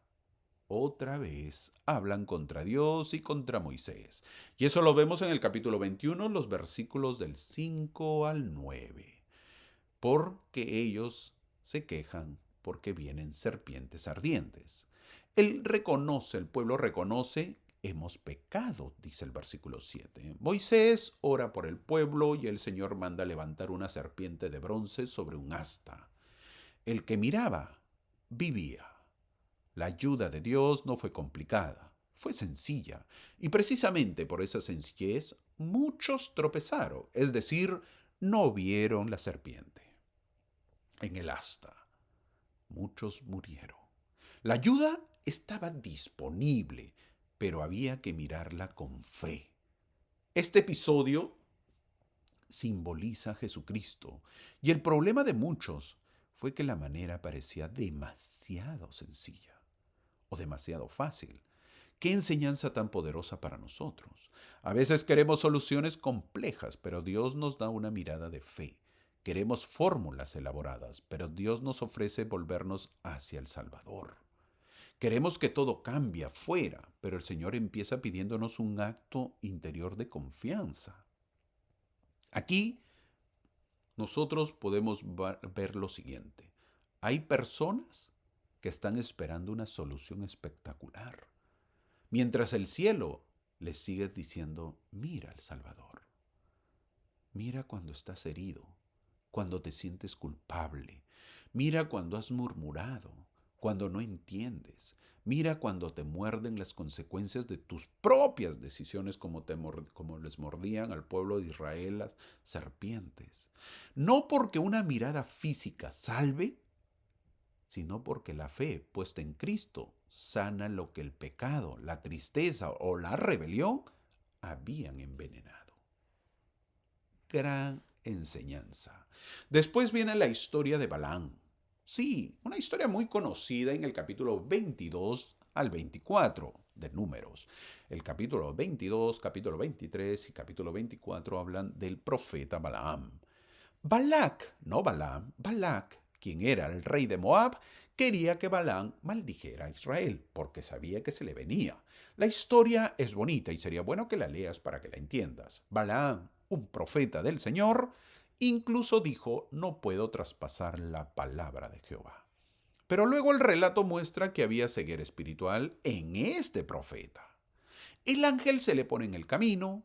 Otra vez hablan contra Dios y contra Moisés. Y eso lo vemos en el capítulo 21, los versículos del 5 al 9. Porque ellos se quejan porque vienen serpientes ardientes. El pueblo reconoce, hemos pecado, dice el versículo 7. Moisés ora por el pueblo y el Señor manda levantar una serpiente de bronce sobre un asta. El que miraba, vivía. La ayuda de Dios no fue complicada, fue sencilla. Y precisamente por esa sencillez, muchos tropezaron, es decir, no vieron la serpiente en el asta. Muchos murieron. La ayuda estaba disponible, pero había que mirarla con fe. Este episodio simboliza a Jesucristo y el problema de muchos fue que la manera parecía demasiado sencilla o demasiado fácil. ¿Qué enseñanza tan poderosa para nosotros? A veces queremos soluciones complejas, pero Dios nos da una mirada de fe. Queremos fórmulas elaboradas, pero Dios nos ofrece volvernos hacia el Salvador. Queremos que todo cambie afuera, pero el Señor empieza pidiéndonos un acto interior de confianza. Aquí nosotros podemos ver lo siguiente. Hay personas que están esperando una solución espectacular, mientras el cielo les sigue diciendo, mira al Salvador, mira cuando estás herido, cuando te sientes culpable, mira cuando has murmurado, cuando no entiendes, mira cuando te muerden las consecuencias de tus propias decisiones como les mordían al pueblo de Israel las serpientes. No porque una mirada física salve, sino porque la fe puesta en Cristo sana lo que el pecado, la tristeza o la rebelión habían envenenado. Gran enseñanza. Después viene la historia de Balaam. Sí, una historia muy conocida en el capítulo 22 al 24 de Números. El capítulo 22, capítulo 23 y capítulo 24 hablan del profeta Balaam. Balac, no Balaam, Balac, quien era el rey de Moab, quería que Balaam maldijera a Israel, porque sabía que se le venía. La historia es bonita y sería bueno que la leas para que la entiendas. Balaam, un profeta del Señor, incluso dijo, no puedo traspasar la palabra de Jehová. Pero luego el relato muestra que había ceguera espiritual en este profeta. El ángel se le pone en el camino,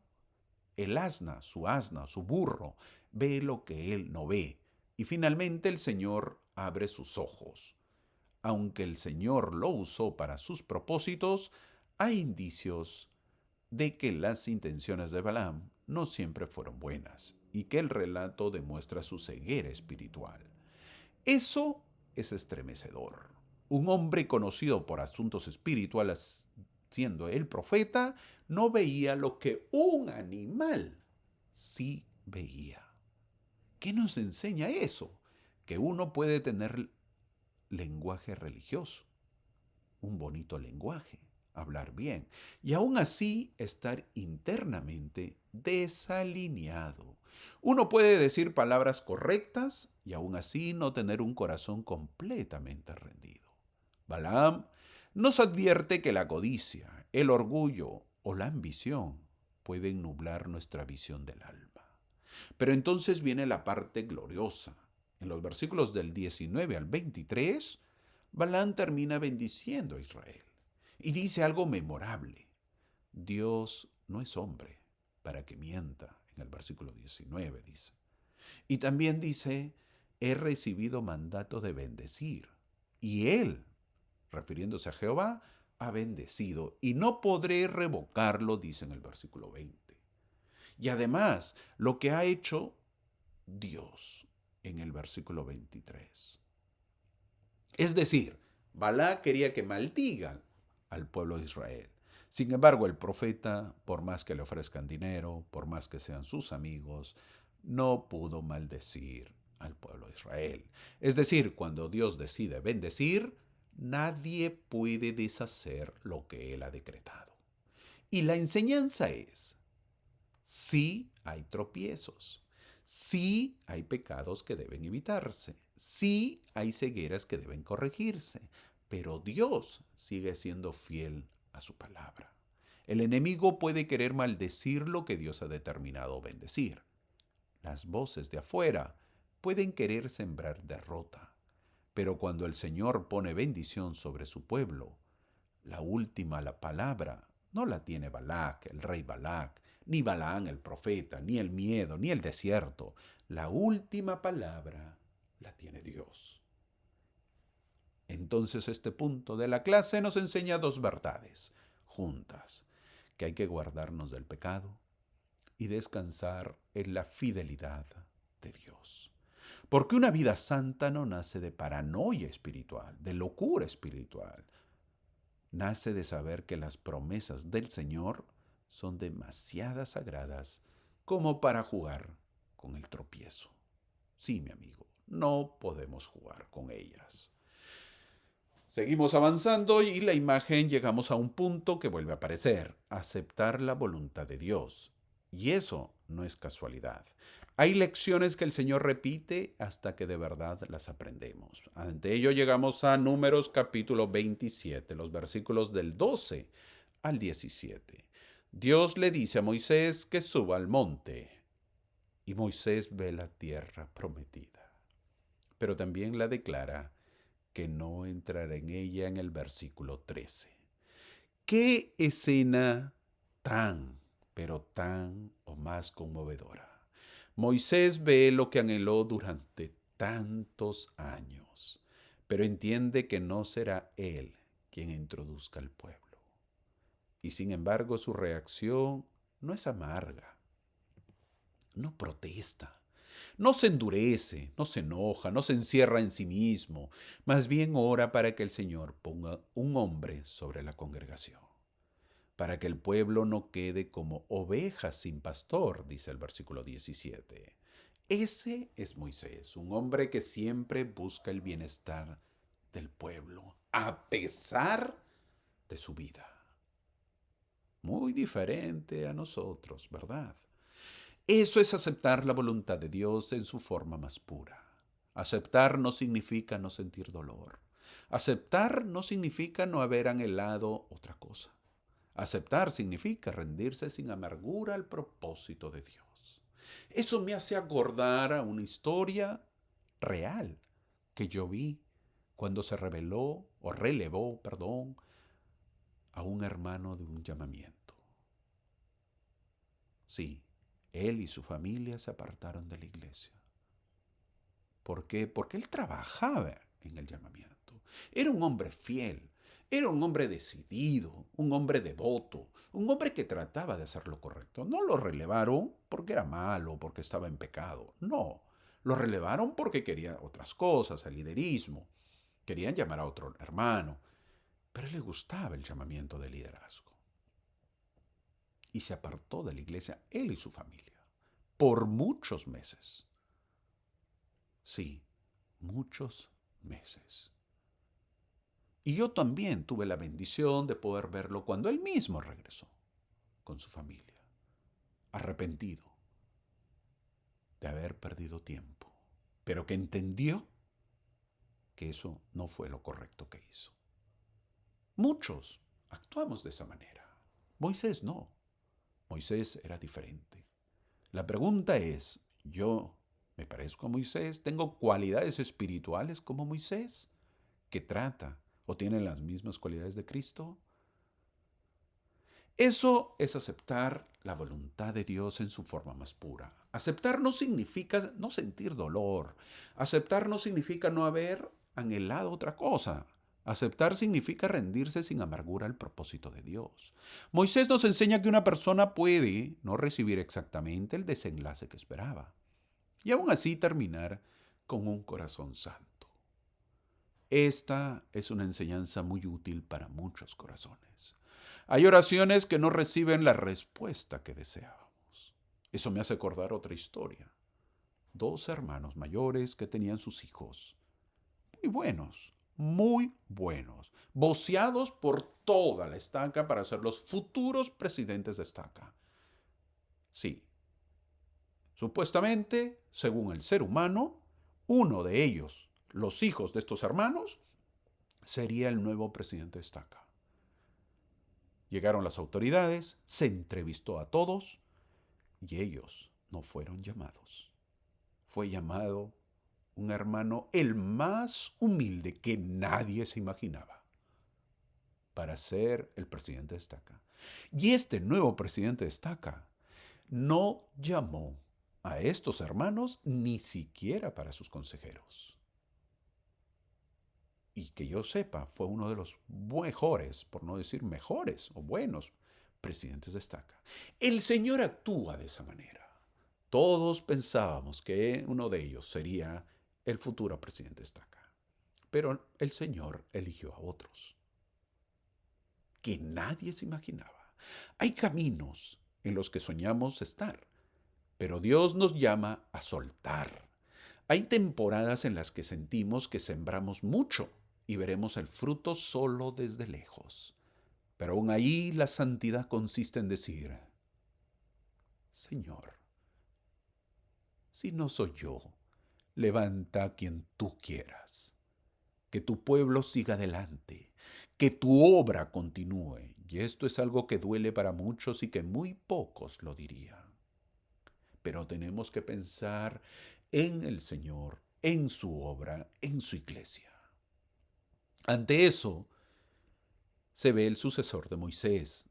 el asna, su burro, ve lo que él no ve. Y finalmente el Señor abre sus ojos. Aunque el Señor lo usó para sus propósitos, hay indicios de que las intenciones de Balaam no siempre fueron buenas. y que el relato demuestra su ceguera espiritual. Eso es estremecedor. Un hombre conocido por asuntos espirituales, siendo el profeta, no veía lo que un animal sí veía. ¿Qué nos enseña eso? Que uno puede tener lenguaje religioso, un bonito lenguaje, hablar bien, y aún así estar internamente desalineado. Uno puede decir palabras correctas y aún así no tener un corazón completamente rendido. Balaam nos advierte que la codicia, el orgullo o la ambición pueden nublar nuestra visión del alma. Pero entonces viene la parte gloriosa. En los versículos del 19 al 23, Balaam termina bendiciendo a Israel y dice algo memorable. Dios no es hombre para que mienta, en el versículo 19 dice. Y también dice, he recibido mandato de bendecir. Y él, refiriéndose a Jehová, ha bendecido y no podré revocarlo, dice en el versículo 20. Y además, lo que ha hecho Dios en el versículo 23. Es decir, Balá quería que maldigan al pueblo de Israel. Sin embargo, el profeta, por más que le ofrezcan dinero, por más que sean sus amigos, no pudo maldecir al pueblo de Israel. Es decir, cuando Dios decide bendecir, nadie puede deshacer lo que Él ha decretado. Y la enseñanza es, sí hay tropiezos, sí hay pecados que deben evitarse, sí hay cegueras que deben corregirse, pero Dios sigue siendo fiel a su palabra. El enemigo puede querer maldecir lo que Dios ha determinado bendecir. Las voces de afuera pueden querer sembrar derrota, pero cuando el Señor pone bendición sobre su pueblo, la palabra, no la tiene Balac, el rey Balac, ni Balaán el profeta, ni el miedo, ni el desierto. La última palabra la tiene Dios. Entonces este punto de la clase nos enseña dos verdades juntas, que hay que guardarnos del pecado y descansar en la fidelidad de Dios. Porque una vida santa no nace de paranoia espiritual, de locura espiritual. Nace de saber que las promesas del Señor son demasiado sagradas como para jugar con el tropiezo. Sí, mi amigo, no podemos jugar con ellas. Seguimos avanzando y la imagen llegamos a un punto que vuelve a aparecer, aceptar la voluntad de Dios. Y eso no es casualidad. Hay lecciones que el Señor repite hasta que de verdad las aprendemos. Ante ello llegamos a Números capítulo 27, los versículos del 12 al 17. Dios le dice a Moisés que suba al monte y Moisés ve la tierra prometida, pero también la declara que no entrará en ella en el versículo 13. ¿Qué escena tan, pero tan o más conmovedora? Moisés ve lo que anheló durante tantos años, pero entiende que no será él quien introduzca al pueblo. Y sin embargo su reacción no es amarga, no protesta, no se endurece, no se enoja, no se encierra en sí mismo, más bien ora para que el Señor ponga un hombre sobre la congregación, para que el pueblo no quede como ovejas sin pastor, dice el versículo 17. Ese es Moisés, un hombre que siempre busca el bienestar del pueblo, a pesar de su vida. Muy diferente a nosotros, ¿verdad? Eso es aceptar la voluntad de Dios en su forma más pura. Aceptar no significa no sentir dolor. Aceptar no significa no haber anhelado otra cosa. Aceptar significa rendirse sin amargura al propósito de Dios. Eso me hace acordar a una historia real que yo vi cuando se relevó, a un hermano de un llamamiento. Sí, él y su familia se apartaron de la iglesia. ¿Por qué? Porque él trabajaba en el llamamiento. Era un hombre fiel. Era un hombre decidido, un hombre devoto, un hombre que trataba de hacer lo correcto. No lo relevaron porque era malo, porque estaba en pecado. No, lo relevaron porque quería otras cosas, el liderismo. Querían llamar a otro hermano, pero a él le gustaba el llamamiento de liderazgo. Y se apartó de la iglesia, él y su familia, por muchos meses. Sí, muchos meses. Y yo también tuve la bendición de poder verlo cuando él mismo regresó con su familia, arrepentido de haber perdido tiempo, pero que entendió que eso no fue lo correcto que hizo. Muchos actuamos de esa manera. Moisés no. Moisés era diferente. La pregunta es, ¿yo me parezco a Moisés? ¿Tengo cualidades espirituales como Moisés? ¿Que trata o tiene las mismas cualidades de Cristo? Eso es aceptar la voluntad de Dios en su forma más pura. Aceptar no significa no sentir dolor. Aceptar no significa no haber anhelado otra cosa. Aceptar significa rendirse sin amargura al propósito de Dios. Moisés nos enseña que una persona puede no recibir exactamente el desenlace que esperaba y aún así terminar con un corazón santo. Esta es una enseñanza muy útil para muchos corazones. Hay oraciones que no reciben la respuesta que deseábamos. Eso me hace acordar otra historia. Dos hermanos mayores que tenían sus hijos. Muy buenos, voceados por toda la estaca para ser los futuros presidentes de estaca. Sí, supuestamente, según el ser humano, uno de ellos, los hijos de estos hermanos, sería el nuevo presidente de estaca. Llegaron las autoridades, se entrevistó a todos y ellos no fueron llamados. Fue llamado un hermano el más humilde que nadie se imaginaba para ser el presidente de estaca. Y este nuevo presidente de estaca no llamó a estos hermanos ni siquiera para sus consejeros. Y que yo sepa, fue uno de los mejores, por no decir mejores o buenos, presidentes de estaca. El Señor actúa de esa manera. Todos pensábamos que uno de ellos sería el futuro presidente de estaca. Pero el Señor eligió a otros que nadie se imaginaba. Hay caminos en los que soñamos estar, pero Dios nos llama a soltar. Hay temporadas en las que sentimos que sembramos mucho y veremos el fruto solo desde lejos. Pero aún ahí la santidad consiste en decir, Señor, si no soy yo, levanta a quien tú quieras. Que tu pueblo siga adelante, que tu obra continúe. Y esto es algo que duele para muchos y que muy pocos lo dirían. Pero tenemos que pensar en el Señor, en su obra, en su iglesia. Ante eso se ve el sucesor de Moisés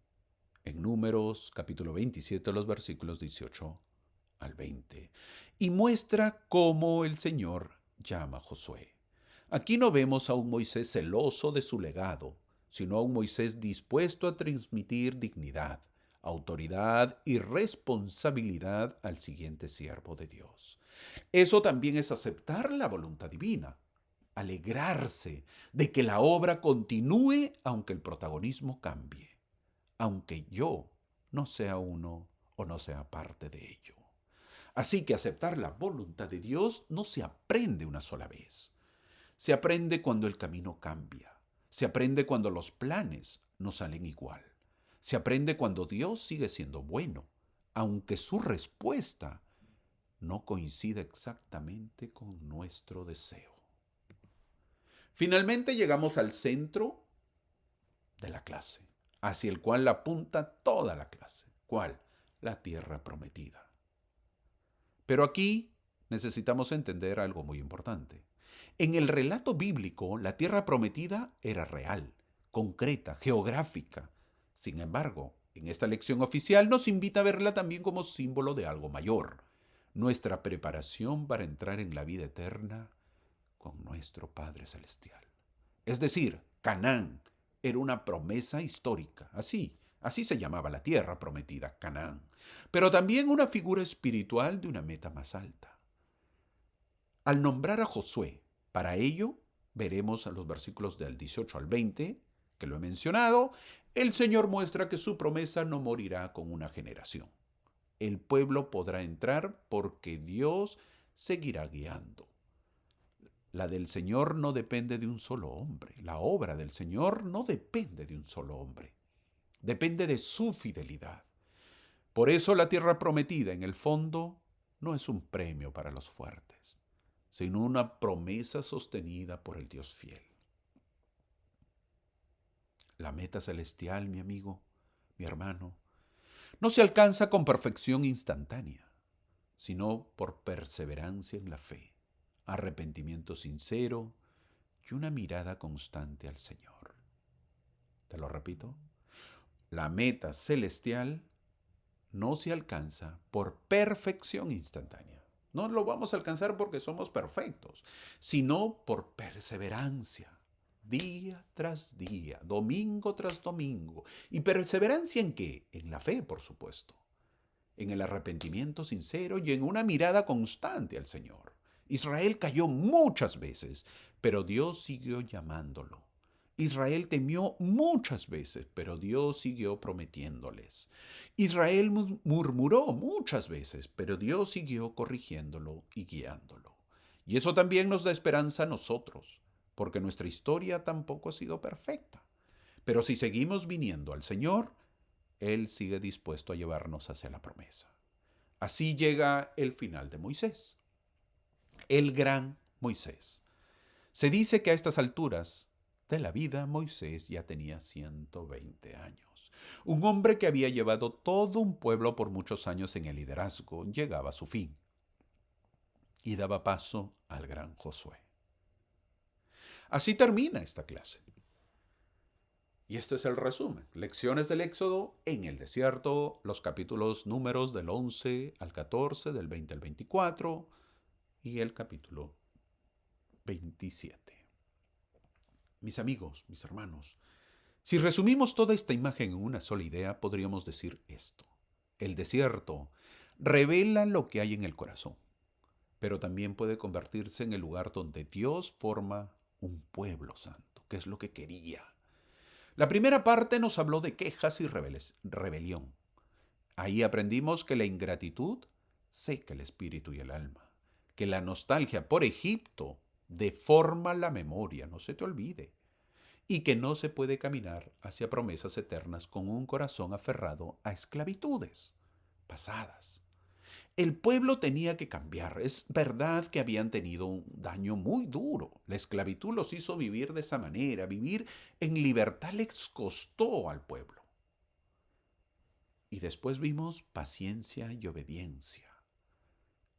en Números capítulo 27, los versículos 18 al 20, y muestra cómo el Señor llama a Josué. Aquí no vemos a un Moisés celoso de su legado, sino a un Moisés dispuesto a transmitir dignidad, autoridad y responsabilidad al siguiente siervo de Dios. Eso también es aceptar la voluntad divina, alegrarse de que la obra continúe aunque el protagonismo cambie, aunque yo no sea uno o no sea parte de ello. Así que aceptar la voluntad de Dios no se aprende una sola vez. Se aprende cuando el camino cambia. Se aprende cuando los planes no salen igual. Se aprende cuando Dios sigue siendo bueno, aunque su respuesta no coincida exactamente con nuestro deseo. Finalmente llegamos al centro de la clase, hacia el cual apunta toda la clase. ¿Cuál? La tierra prometida. Pero aquí necesitamos entender algo muy importante. En el relato bíblico, la tierra prometida era real, concreta, geográfica. Sin embargo, en esta lección oficial nos invita a verla también como símbolo de algo mayor, nuestra preparación para entrar en la vida eterna con nuestro Padre Celestial. Es decir, Canaán era una promesa histórica, así se llamaba la tierra prometida, Canaán, pero también una figura espiritual de una meta más alta. Al nombrar a Josué, para ello, veremos en los versículos del 18 al 20, que lo he mencionado, el Señor muestra que su promesa no morirá con una generación. El pueblo podrá entrar porque Dios seguirá guiando. La del Señor no depende de un solo hombre. La obra del Señor no depende de un solo hombre. Depende de su fidelidad. Por eso la tierra prometida, en el fondo, no es un premio para los fuertes, sino una promesa sostenida por el Dios fiel. La meta celestial, mi amigo, mi hermano, no se alcanza con perfección instantánea, sino por perseverancia en la fe, arrepentimiento sincero y una mirada constante al Señor. Te lo repito, la meta celestial no se alcanza por perfección instantánea. No lo vamos a alcanzar porque somos perfectos, sino por perseverancia, día tras día, domingo tras domingo. ¿Y perseverancia en qué? En la fe, por supuesto, en el arrepentimiento sincero y en una mirada constante al Señor. Israel cayó muchas veces, pero Dios siguió llamándolo. Israel temió muchas veces, pero Dios siguió prometiéndoles. Israel murmuró muchas veces, pero Dios siguió corrigiéndolo y guiándolo. Y eso también nos da esperanza a nosotros, porque nuestra historia tampoco ha sido perfecta. Pero si seguimos viniendo al Señor, Él sigue dispuesto a llevarnos hacia la promesa. Así llega el final de Moisés, el gran Moisés. Se dice que a estas alturas de la vida Moisés ya tenía 120 años. Un hombre que había llevado todo un pueblo por muchos años en el liderazgo llegaba a su fin y daba paso al gran Josué. Así termina esta clase. Y este es el resumen. Lecciones del Éxodo en el desierto, los capítulos números del 11 al 14, del 20 al 24 y el capítulo 27. Mis amigos, mis hermanos, si resumimos toda esta imagen en una sola idea, podríamos decir esto. El desierto revela lo que hay en el corazón, pero también puede convertirse en el lugar donde Dios forma un pueblo santo, que es lo que quería. La primera parte nos habló de quejas y rebelión. Ahí aprendimos que la ingratitud seca el espíritu y el alma, que la nostalgia por Egipto deforma la memoria, no se te olvide, y que no se puede caminar hacia promesas eternas con un corazón aferrado a esclavitudes pasadas. El pueblo tenía que cambiar. Es verdad que habían tenido un daño muy duro. La esclavitud los hizo vivir de esa manera. Vivir en libertad les costó al pueblo. Y después vimos paciencia y obediencia.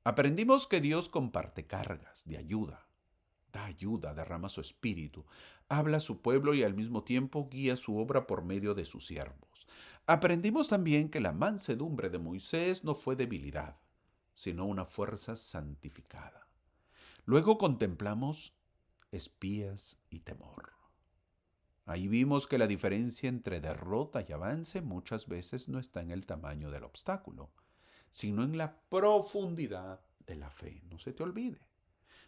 Aprendimos que Dios comparte cargas de ayuda. Da ayuda, derrama su espíritu, habla a su pueblo y al mismo tiempo guía su obra por medio de sus siervos. Aprendimos también que la mansedumbre de Moisés no fue debilidad, sino una fuerza santificada. Luego contemplamos espías y temor. Ahí vimos que la diferencia entre derrota y avance muchas veces no está en el tamaño del obstáculo, sino en la profundidad de la fe. No se te olvide.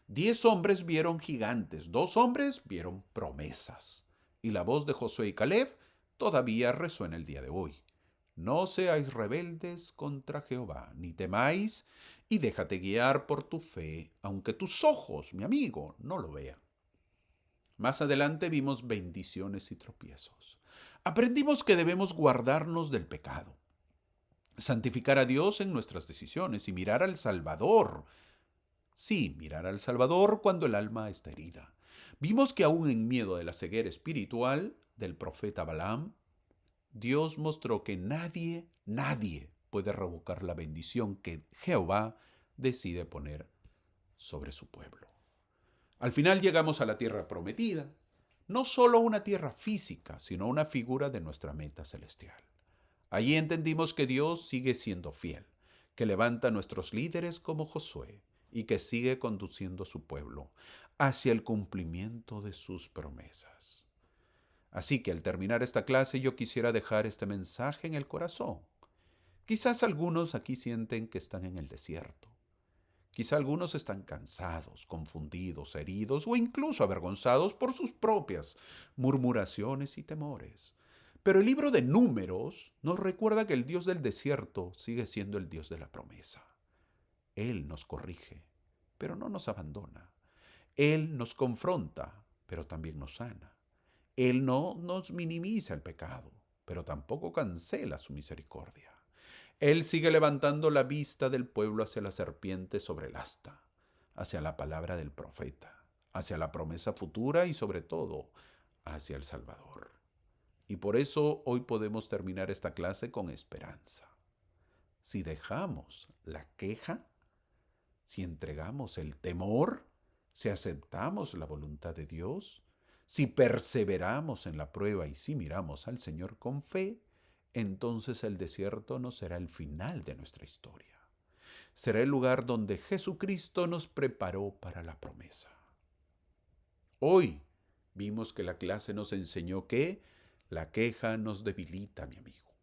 10 hombres vieron gigantes, 2 hombres vieron promesas. Y la voz de Josué y Caleb todavía resuena el día de hoy. No seáis rebeldes contra Jehová, ni temáis, y déjate guiar por tu fe, aunque tus ojos, mi amigo, no lo vean. Más adelante vimos bendiciones y tropiezos. Aprendimos que debemos guardarnos del pecado, santificar a Dios en nuestras decisiones y mirar al Salvador. Sí, mirar al Salvador cuando el alma está herida. Vimos que aún en miedo de la ceguera espiritual del profeta Balaam, Dios mostró que nadie puede revocar la bendición que Jehová decide poner sobre su pueblo. Al final llegamos a la tierra prometida, no solo una tierra física, sino una figura de nuestra meta celestial. Allí entendimos que Dios sigue siendo fiel, que levanta a nuestros líderes como Josué y que sigue conduciendo a su pueblo hacia el cumplimiento de sus promesas. Así que al terminar esta clase yo quisiera dejar este mensaje en el corazón. Quizás algunos aquí sienten que están en el desierto. Quizá algunos están cansados, confundidos, heridos o incluso avergonzados por sus propias murmuraciones y temores. Pero el libro de Números nos recuerda que el Dios del desierto sigue siendo el Dios de la promesa. Él nos corrige, pero no nos abandona. Él nos confronta, pero también nos sana. Él no nos minimiza el pecado, pero tampoco cancela su misericordia. Él sigue levantando la vista del pueblo hacia la serpiente sobre el asta, hacia la palabra del profeta, hacia la promesa futura y sobre todo hacia el Salvador. Y por eso hoy podemos terminar esta clase con esperanza. Si dejamos la queja, si entregamos el temor, si aceptamos la voluntad de Dios, si perseveramos en la prueba y si miramos al Señor con fe, entonces el desierto no será el final de nuestra historia. Será el lugar donde Jesucristo nos preparó para la promesa. Hoy vimos que la clase nos enseñó que la queja nos debilita, mi amigo.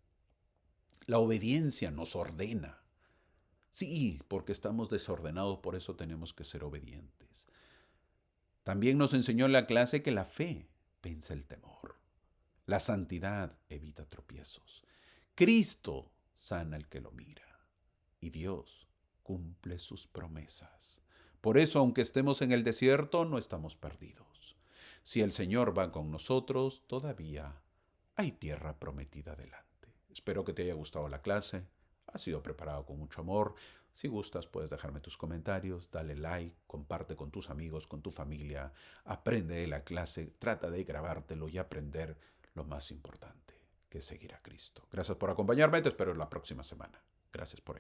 La obediencia nos ordena. Sí, porque estamos desordenados, por eso tenemos que ser obedientes. También nos enseñó en la clase que la fe vence el temor. La santidad evita tropiezos. Cristo sana al que lo mira. Y Dios cumple sus promesas. Por eso, aunque estemos en el desierto, no estamos perdidos. Si el Señor va con nosotros, todavía hay tierra prometida delante. Espero que te haya gustado la clase. Ha sido preparado con mucho amor. Si gustas, puedes dejarme tus comentarios, dale like, comparte con tus amigos, con tu familia, aprende de la clase, trata de grabártelo y aprender lo más importante, que es seguir a Cristo. Gracias por acompañarme, te espero la próxima semana. Gracias por ello.